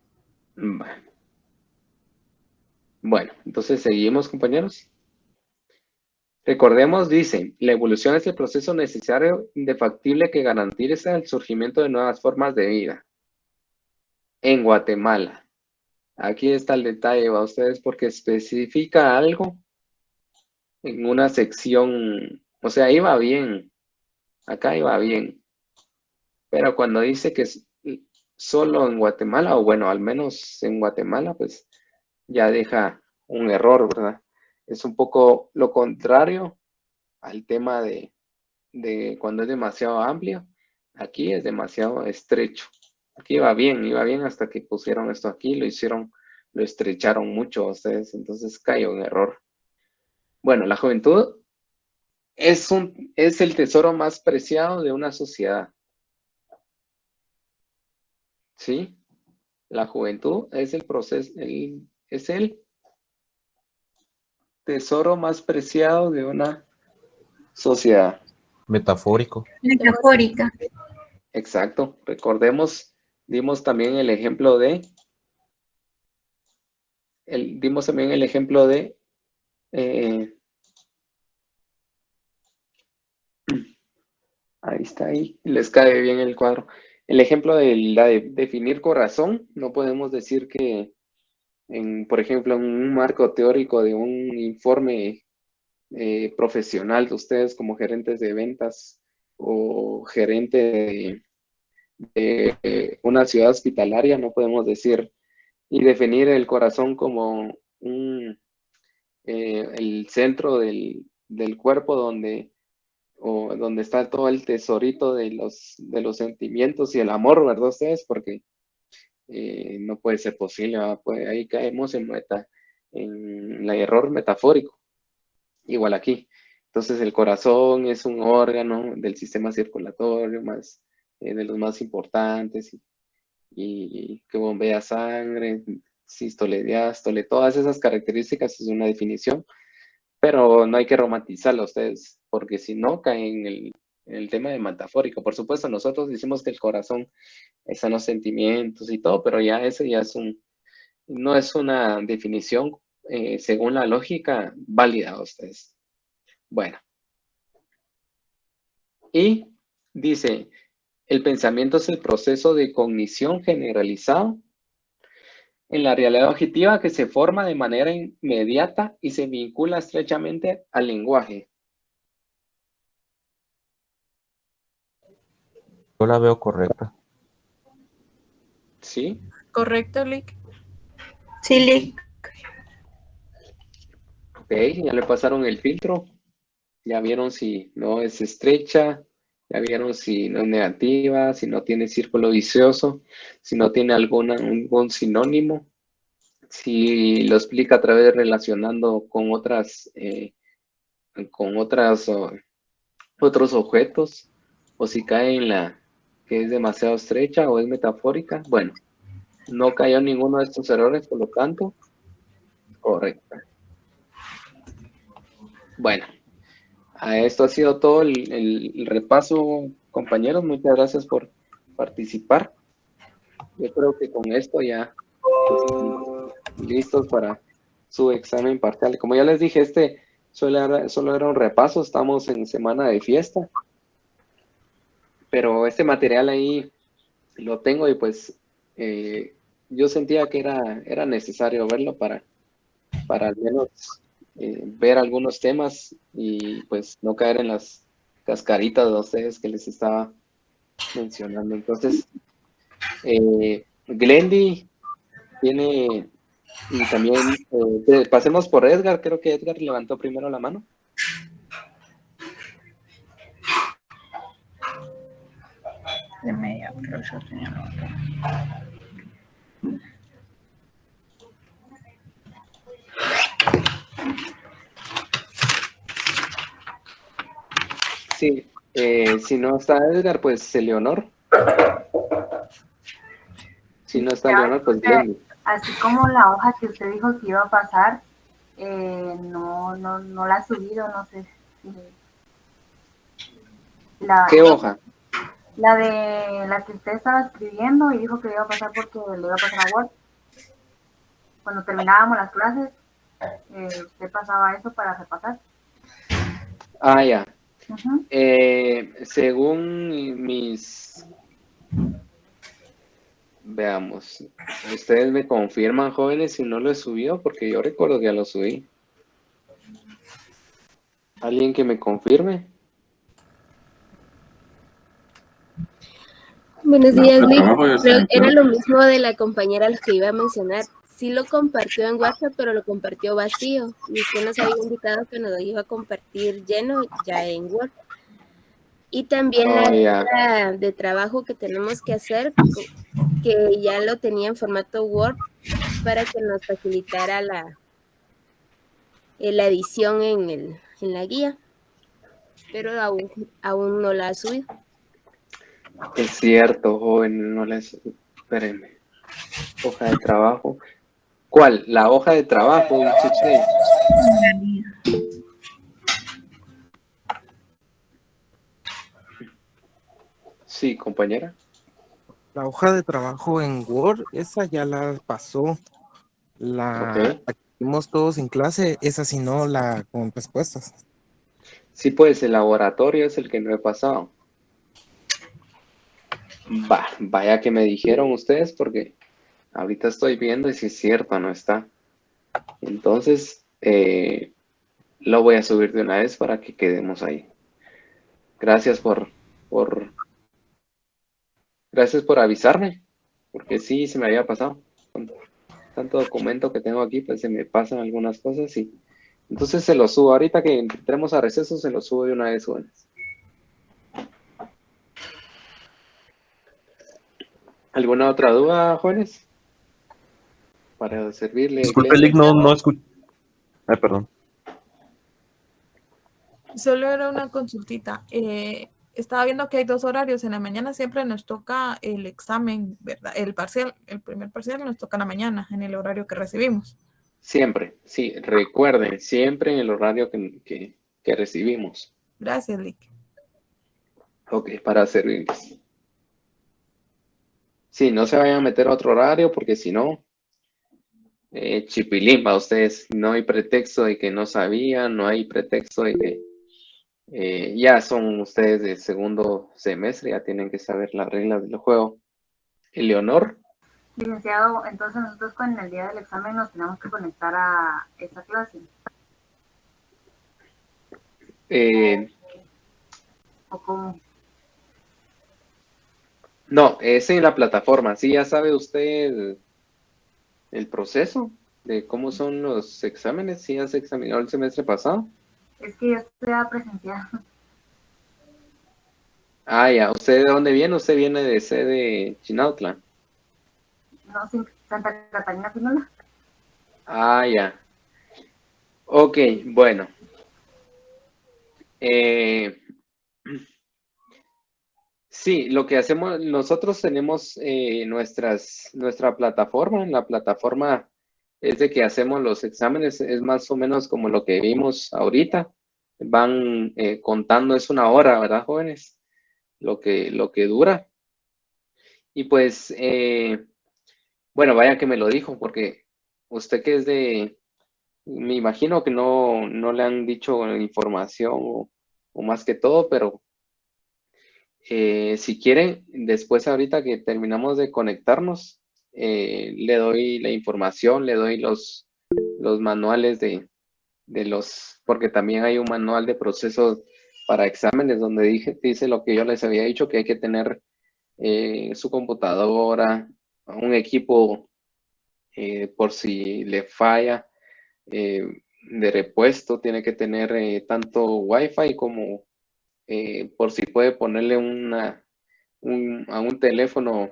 Bueno, entonces seguimos, compañeros. Recordemos, dice, la evolución es el proceso necesario indefectible que garantiza el surgimiento de nuevas formas de vida. En Guatemala. Aquí está el detalle, va ustedes, porque especifica algo en una sección, o sea, iba bien, acá iba bien, pero cuando dice que es solo en Guatemala, o bueno, al menos en Guatemala, pues ya deja un error, ¿verdad? Es un poco lo contrario al tema de cuando es demasiado amplio. Aquí es demasiado estrecho. Aquí iba bien hasta que pusieron esto aquí, lo estrecharon mucho a ustedes, entonces cayó en error. Bueno, la juventud es el tesoro más preciado de una sociedad. ¿Sí? La juventud es el proceso, es el tesoro más preciado de una sociedad. Metafórico. Metafórica. Exacto. Recordemos, dimos también el ejemplo de ahí está, ahí les cae bien el cuadro. El ejemplo de definir corazón, no podemos decir que, por ejemplo, en un marco teórico de un informe profesional de ustedes como gerentes de ventas o gerente de una ciudad hospitalaria, no podemos decir y definir el corazón como el centro del cuerpo donde está todo el tesorito de los sentimientos y el amor, ¿verdad ustedes? Porque no puede ser posible, ¿verdad? Pues ahí caemos en el error metafórico. Igual aquí. Entonces el corazón es un órgano del sistema circulatorio de los más importantes y que bombea sangre, sístole, diástole, todas esas características es una definición, pero no hay que romantizarlo ustedes, porque si no caen en el tema de metafórico. Por supuesto, nosotros decimos que el corazón están los sentimientos y todo, pero ya ese ya no es una definición según la lógica válida a ustedes. Bueno. Y dice, el pensamiento es el proceso de cognición generalizado en la realidad objetiva que se forma de manera inmediata y se vincula estrechamente al lenguaje. Yo la veo correcta. ¿Sí? ¿Correcto, Lick? Sí, Lick. Ok, ya le pasaron el filtro. Ya vieron si no es estrecha. Ya vieron si no es negativa, si no tiene círculo vicioso, si no tiene algún sinónimo. Si lo explica a través de relacionando con otros objetos, o si cae en la que es demasiado estrecha o es metafórica. Bueno, no cayó ninguno de estos errores, por lo tanto, correcta. Bueno, esto ha sido todo el repaso, compañeros. Muchas gracias por participar. Yo creo que con esto ya estamos listos para su examen parcial. Como ya les dije, solo era un repaso, estamos en semana de fiesta, pero este material ahí lo tengo y pues yo sentía que era necesario verlo para al menos ver algunos temas y pues no caer en las cascaritas de ustedes que les estaba mencionando. Entonces, Glendy tiene, y también pasemos por Edgar. Creo que Edgar levantó primero la mano. De media, pero yo tenía la otra. Sí, si no está Edgar, pues Leonor. Si no está Leonor, pues Glendy. Así como la hoja que usted dijo que iba a pasar, no la ha subido, no sé si... ¿Qué hoja? La de la que usted estaba escribiendo y dijo que iba a pasar porque le iba a pasar a Word. Cuando terminábamos las clases, usted pasaba eso para repasar. Ah, ya. Ujú. Según mis, veamos, ustedes me confirman, jóvenes, si no lo he subido, porque yo recuerdo que ya lo subí. ¿Alguien que me confirme? Buenos La días, hoja de Lick. trabajo ya está Creo en que era Word. lo mismo de la compañera a la que iba a mencionar. Sí lo compartió en WhatsApp, pero lo compartió vacío. Y usted nos había indicado que nos lo iba a compartir lleno ya en Word. Y también la Oh, ya. lista de trabajo que tenemos que hacer, que ya lo tenía en formato Word para que nos facilitara la edición en la guía, pero aún no la ha subido. Es cierto, joven, no les... Espérenme. Hoja de trabajo. ¿Cuál? La hoja de trabajo, dice usted. Sí, compañera. La hoja de trabajo en Word, esa ya la pasó. Ok. La que vimos todos en clase, esa sí no, la con respuestas. Sí, pues el laboratorio es el que no he pasado. Vaya que me dijeron ustedes, porque ahorita estoy viendo y si es cierto, no está. Entonces, lo voy a subir de una vez para que quedemos ahí. Gracias gracias por avisarme, porque sí se me había pasado. Con tanto documento que tengo aquí, pues se me pasan algunas cosas y entonces se lo subo. Ahorita que entremos a receso, se lo subo de una vez, jóvenes. ¿Alguna otra duda, jóvenes? Para servirle, Disculpe, Iglesia. Lick, no escuché. Ay, perdón. Solo era una consultita. Estaba viendo que hay 2 horarios. En la mañana siempre nos toca el examen, ¿verdad? El parcial, el primer parcial nos toca en la mañana, en el horario que recibimos. Siempre, sí, recuerden, siempre en el horario que recibimos. Gracias, Lick. Ok, para servirles. Sí, no se vayan a meter a otro horario porque si no, chipilimba ustedes. No hay pretexto de que no sabían, no hay pretexto de que ya son ustedes de segundo semestre, ya tienen que saber las reglas del juego. Eleonor. Licenciado, entonces nosotros con el día del examen nos tenemos que conectar a esa clase. ¿O cómo? No, es en la plataforma. Sí, ya sabe usted el proceso de cómo son los exámenes. Sí, ya se examinó el semestre pasado. Es que yo estoy a presenciar. Ah, ya. ¿Usted de dónde viene? Usted viene de sede Chinautla. No, sí, Santa Catarina Pinola. Ah, ya. Ok, bueno. Sí, lo que hacemos, nosotros tenemos nuestra plataforma. En la plataforma es de que hacemos los exámenes, es más o menos como lo que vimos ahorita. Van contando, es una hora, ¿verdad, jóvenes? Lo que dura. Y pues, bueno, vaya que me lo dijo, porque usted que es me imagino que no le han dicho información o más que todo, pero si quieren, después ahorita que terminamos de conectarnos, le doy la información, le doy los manuales porque también hay un manual de procesos para exámenes donde dice lo que yo les había dicho, que hay que tener su computadora, un equipo por si le falla de repuesto, tiene que tener tanto Wi-Fi como por si puede ponerle a un teléfono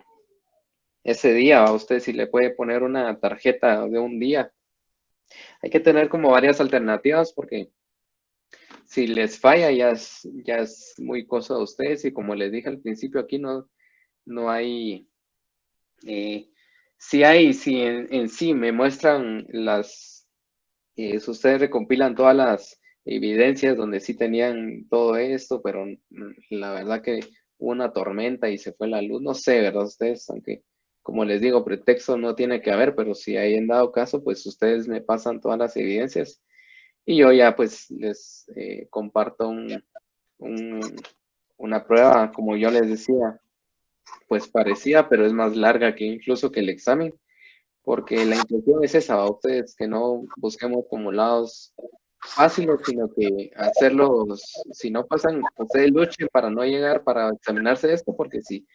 ese día, a usted si le puede poner una tarjeta de un día. Hay que tener como varias alternativas porque si les falla ya es muy cosa de ustedes y como les dije al principio aquí no hay, si en sí me muestran si ustedes recompilan todas las evidencias donde sí tenían todo esto, pero la verdad que hubo una tormenta y se fue la luz, no sé, ¿verdad? Ustedes, aunque como les digo, pretexto no tiene que haber, pero si hay en dado caso, pues ustedes me pasan todas las evidencias Y yo ya pues les comparto una prueba, como yo les decía, pues parecida, pero es más larga que incluso que el examen, porque la intención es esa, a ustedes, que no busquemos como lados fáciles, sino que hacerlos, si no pasan, ustedes luchen para no llegar, para examinarse esto, porque si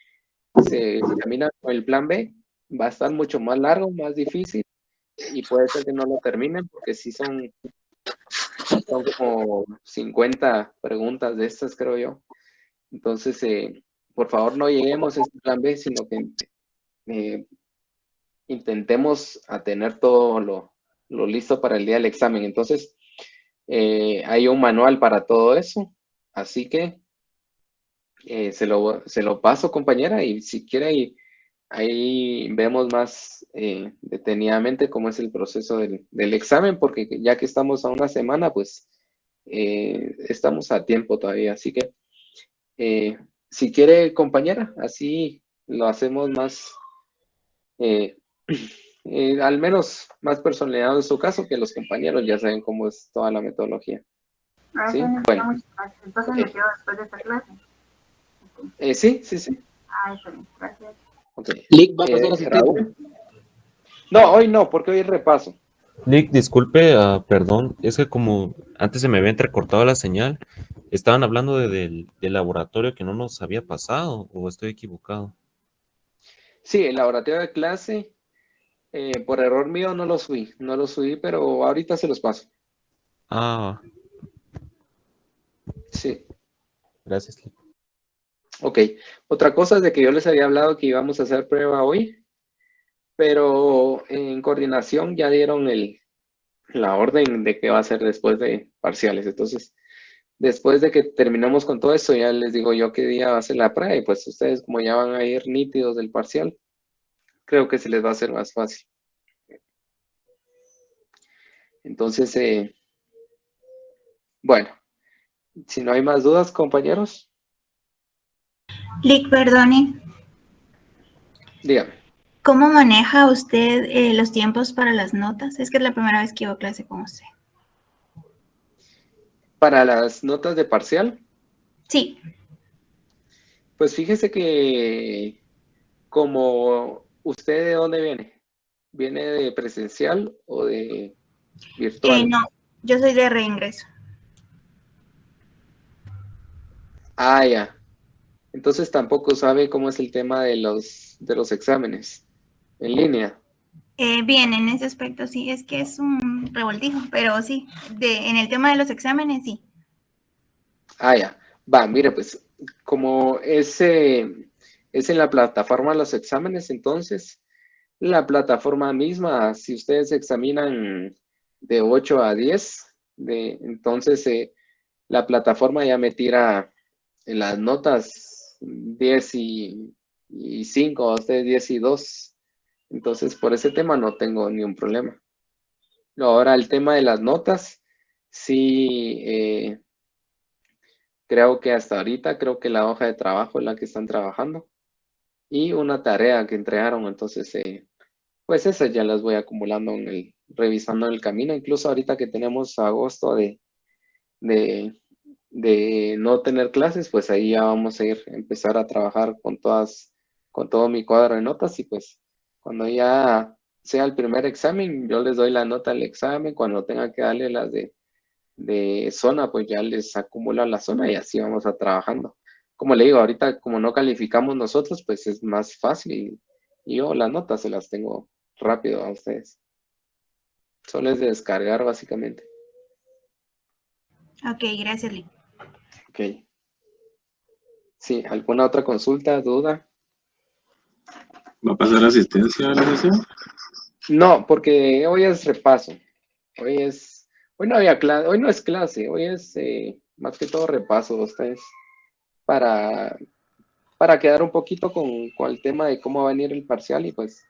se examina con el plan B, va a estar mucho más largo, más difícil, y puede ser que no lo terminen, porque si son como 50 preguntas de estas, creo yo. Entonces, por favor, no lleguemos a este plan B, sino que intentemos a tener todo lo listo para el día del examen. Entonces, hay un manual para todo eso, así que se lo paso, compañera, y si quiere, ahí vemos más detenidamente cómo es el proceso del examen, porque ya que estamos a una semana, pues estamos a tiempo todavía. Así que, si quiere, compañera, así lo hacemos más, al menos más personalizado en su caso, que los compañeros ya saben cómo es toda la metodología. ¿Sí? Bueno. Entonces me quedo después de esta clase. Sí. Ah, está bien, gracias. Okay. Lick, ¿va a pasar a su Raúl. No, hoy no, porque hoy es repaso. Nick, disculpe, perdón, es que como antes se me había entrecortado la señal, estaban hablando del laboratorio que no nos había pasado, o estoy equivocado. Sí, el laboratorio de clase, por error mío no lo subí, pero ahorita se los paso. Ah. Sí. Gracias, Lick. Ok, otra cosa es de que yo les había hablado que íbamos a hacer prueba hoy, pero en coordinación ya dieron la orden de qué va a ser después de parciales. Entonces, después de que terminemos con todo esto, ya les digo yo qué día va a ser la prueba, y pues ustedes, como ya van a ir nítidos del parcial, creo que se les va a hacer más fácil. Entonces, bueno, si no hay más dudas, compañeros. Lick, perdone. Dígame. ¿Cómo maneja usted los tiempos para las notas? Es que es la primera vez que llevo clase con usted. Para las notas de parcial. Sí. Pues fíjese que, como usted, ¿de dónde viene? ¿Viene de presencial o de virtual? No, yo soy de reingreso. Ah, ya. Entonces tampoco sabe cómo es el tema de los exámenes en línea. Bien, en ese aspecto sí, es que es un revoltijo, pero sí, en el tema de los exámenes sí. Ah, ya. Va, mire, pues, como es en la plataforma los exámenes, entonces, la plataforma misma, si ustedes examinan de 8 a 10, entonces la plataforma ya me tira en las notas 10 y 5, ustedes 10 y 2. Entonces, por ese tema no tengo ni un problema. Ahora, el tema de las notas, sí, creo que hasta ahorita, creo que la hoja de trabajo es la que están trabajando y una tarea que entregaron. Entonces, pues esas ya las voy acumulando revisando en el camino. Incluso ahorita que tenemos agosto de no tener clases, pues ahí ya vamos a empezar a trabajar con todo mi cuadro de notas, y pues cuando ya sea el primer examen, yo les doy la nota al examen. Cuando tenga que darle las de zona, pues ya les acumula la zona y así vamos a trabajando. Como le digo, ahorita como no calificamos nosotros, pues es más fácil, y yo las notas se las tengo rápido a ustedes. Solo es de descargar básicamente. Ok, gracias, Lick. Ok. Sí, ¿alguna otra consulta, duda? ¿Va a pasar asistencia a la sesión? No, porque hoy es repaso. Hoy no había clase, hoy no es clase, hoy es más que todo repaso de ustedes, para quedar un poquito con el tema de cómo va a venir el parcial. Y pues,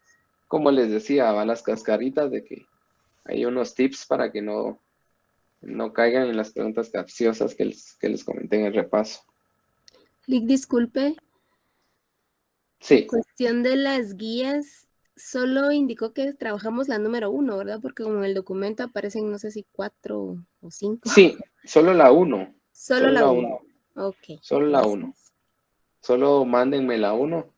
como les decía, van las cascaritas de que hay unos tips para que no caigan en las preguntas capciosas que les comenté en el repaso. Lick, disculpe. Sí. Cuestión de las guías, Solo indicó que trabajamos la número 1, ¿verdad? Porque como en el documento aparecen, no sé si 4 o 5. Sí, solo la 1. Solo la 1. Ok. Solo la Gracias. 1. Solo mándenme la 1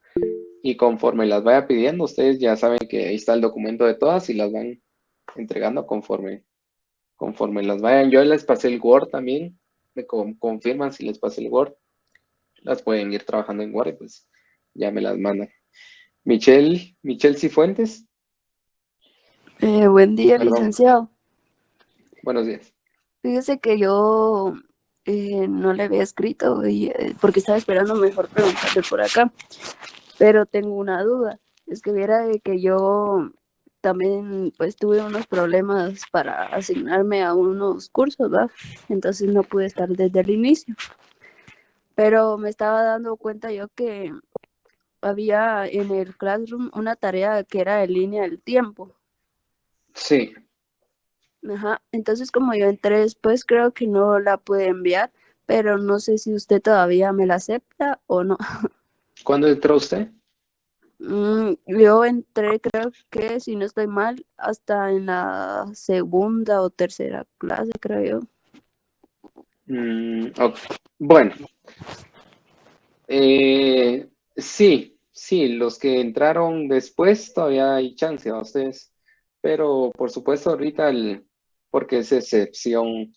y conforme las vaya pidiendo, ustedes ya saben que ahí está el documento de todas y las van entregando conforme las vayan. Yo les pasé el Word también, me confirman si les pasé el Word. Las pueden ir trabajando en Word y pues ya me las mandan. Michelle Cifuentes. Buen día, Perdón. licenciado. Buenos días. Fíjese que yo no le había escrito porque estaba esperando mejor preguntarle por acá, pero tengo una duda. Es que viera de que yo también pues tuve unos problemas para asignarme a unos cursos, ¿verdad? Entonces no pude estar desde el inicio, pero me estaba dando cuenta yo que había en el Classroom una tarea que era en línea del tiempo. Sí. Ajá, entonces como yo entré después, creo que no la pude enviar, pero no sé si usted todavía me la acepta o no. ¿Cuándo entró usted? Yo entré, creo que si no estoy mal, hasta en la segunda o tercera clase, creo yo. Ok. Bueno, sí, los que entraron después todavía hay chance a ustedes, pero por supuesto ahorita porque es excepción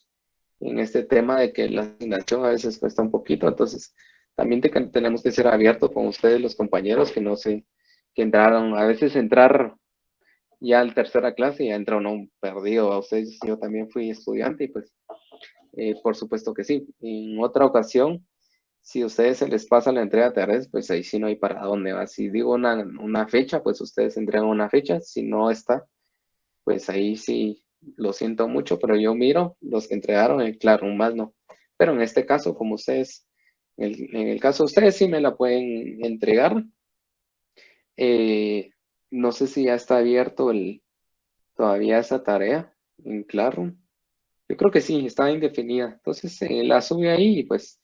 en este tema de que la asignación a veces cuesta un poquito, entonces también tenemos que ser abiertos con ustedes los compañeros que no sé, que entraron, a veces entrar ya al tercera clase ya entra uno perdido a ustedes, yo también fui estudiante y pues por supuesto que sí. En otra ocasión, si a ustedes se les pasa la entrega de tareas, pues ahí sí no hay para dónde va. Si digo una fecha, pues ustedes entregan una fecha. Si no está, pues ahí sí lo siento mucho, pero yo miro los que entregaron, claro, más no. Pero en este caso, como ustedes, en el caso de ustedes sí me la pueden entregar. No sé si ya está abierto todavía esa tarea en Classroom. Yo creo que sí, está indefinida. Entonces la sube ahí y pues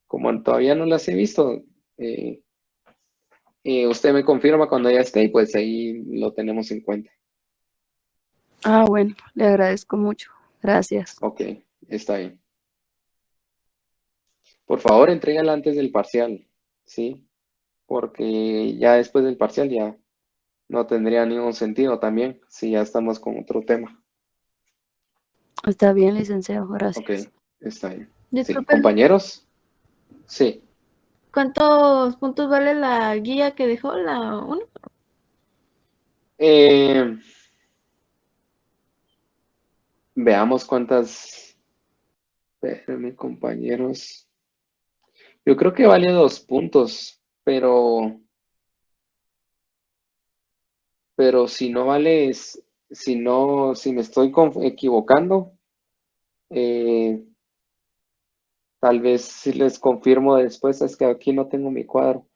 como todavía no las he visto, usted me confirma cuando ya esté y pues ahí lo tenemos en cuenta. Ah, bueno, le agradezco mucho. Gracias. Ok, está bien. Por favor, entrégala antes del parcial, ¿sí? Porque ya después del parcial ya no tendría ningún sentido también si ya estamos con otro tema. Está bien, licenciado, gracias. Ok, está bien. Sí, Disculpe, compañeros. Sí. ¿cuántos puntos vale la guía que dejó la 1? Veamos cuántas. Espérenme, compañeros. Yo creo que vale 2 puntos, pero si no vale, si me estoy equivocando, tal vez si les confirmo después, es que aquí no tengo mi cuadro.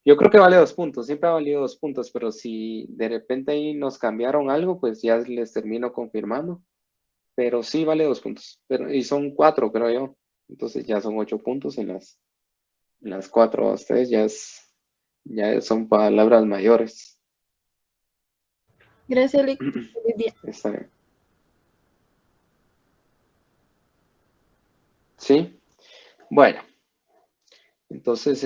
Yo creo que vale 2 puntos, siempre ha valido 2 puntos, pero si de repente ahí nos cambiaron algo, pues ya les termino confirmando. Pero sí vale 2 puntos, y son 4, creo yo. Entonces ya son 8 puntos en las 4. Ustedes ya son palabras mayores. Gracias, Lick. Feliz día. Está bien. ¿Sí? Bueno, entonces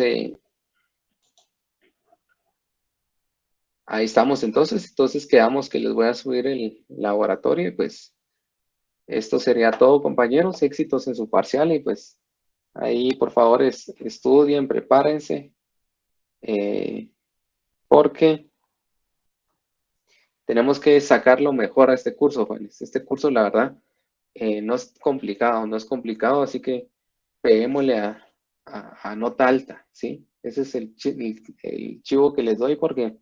ahí estamos entonces quedamos que les voy a subir el laboratorio y pues esto sería todo, compañeros, éxitos en su parcial y pues ahí por favor estudien, prepárense, porque tenemos que sacar lo mejor a este curso, jóvenes. Este curso, la verdad, no es complicado, así que peguémosle a nota alta, ¿sí? Ese es el chivo que les doy porque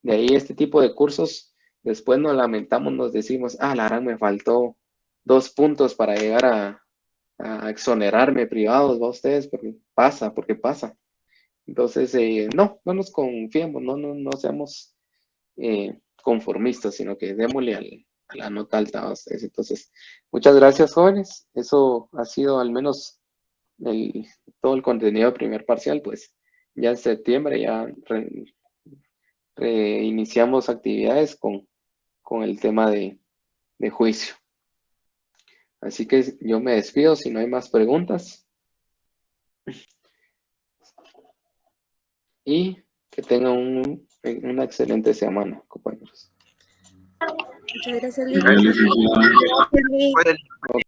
de ahí este tipo de cursos, después nos lamentamos, nos decimos, la verdad me faltó 2 puntos para llegar a exonerarme privados, ¿va ustedes? Porque pasa. Entonces, no nos confiemos, no seamos conformistas, sino que démosle a la nota alta a ustedes. Entonces, muchas gracias, jóvenes. Eso ha sido al menos todo el contenido de primer parcial, pues ya en septiembre ya iniciamos actividades con el tema de juicio. Así que yo me despido si no hay más preguntas. Y que tengan una excelente semana, compañeros. Muchas gracias, Gracias, licenciado. Lick.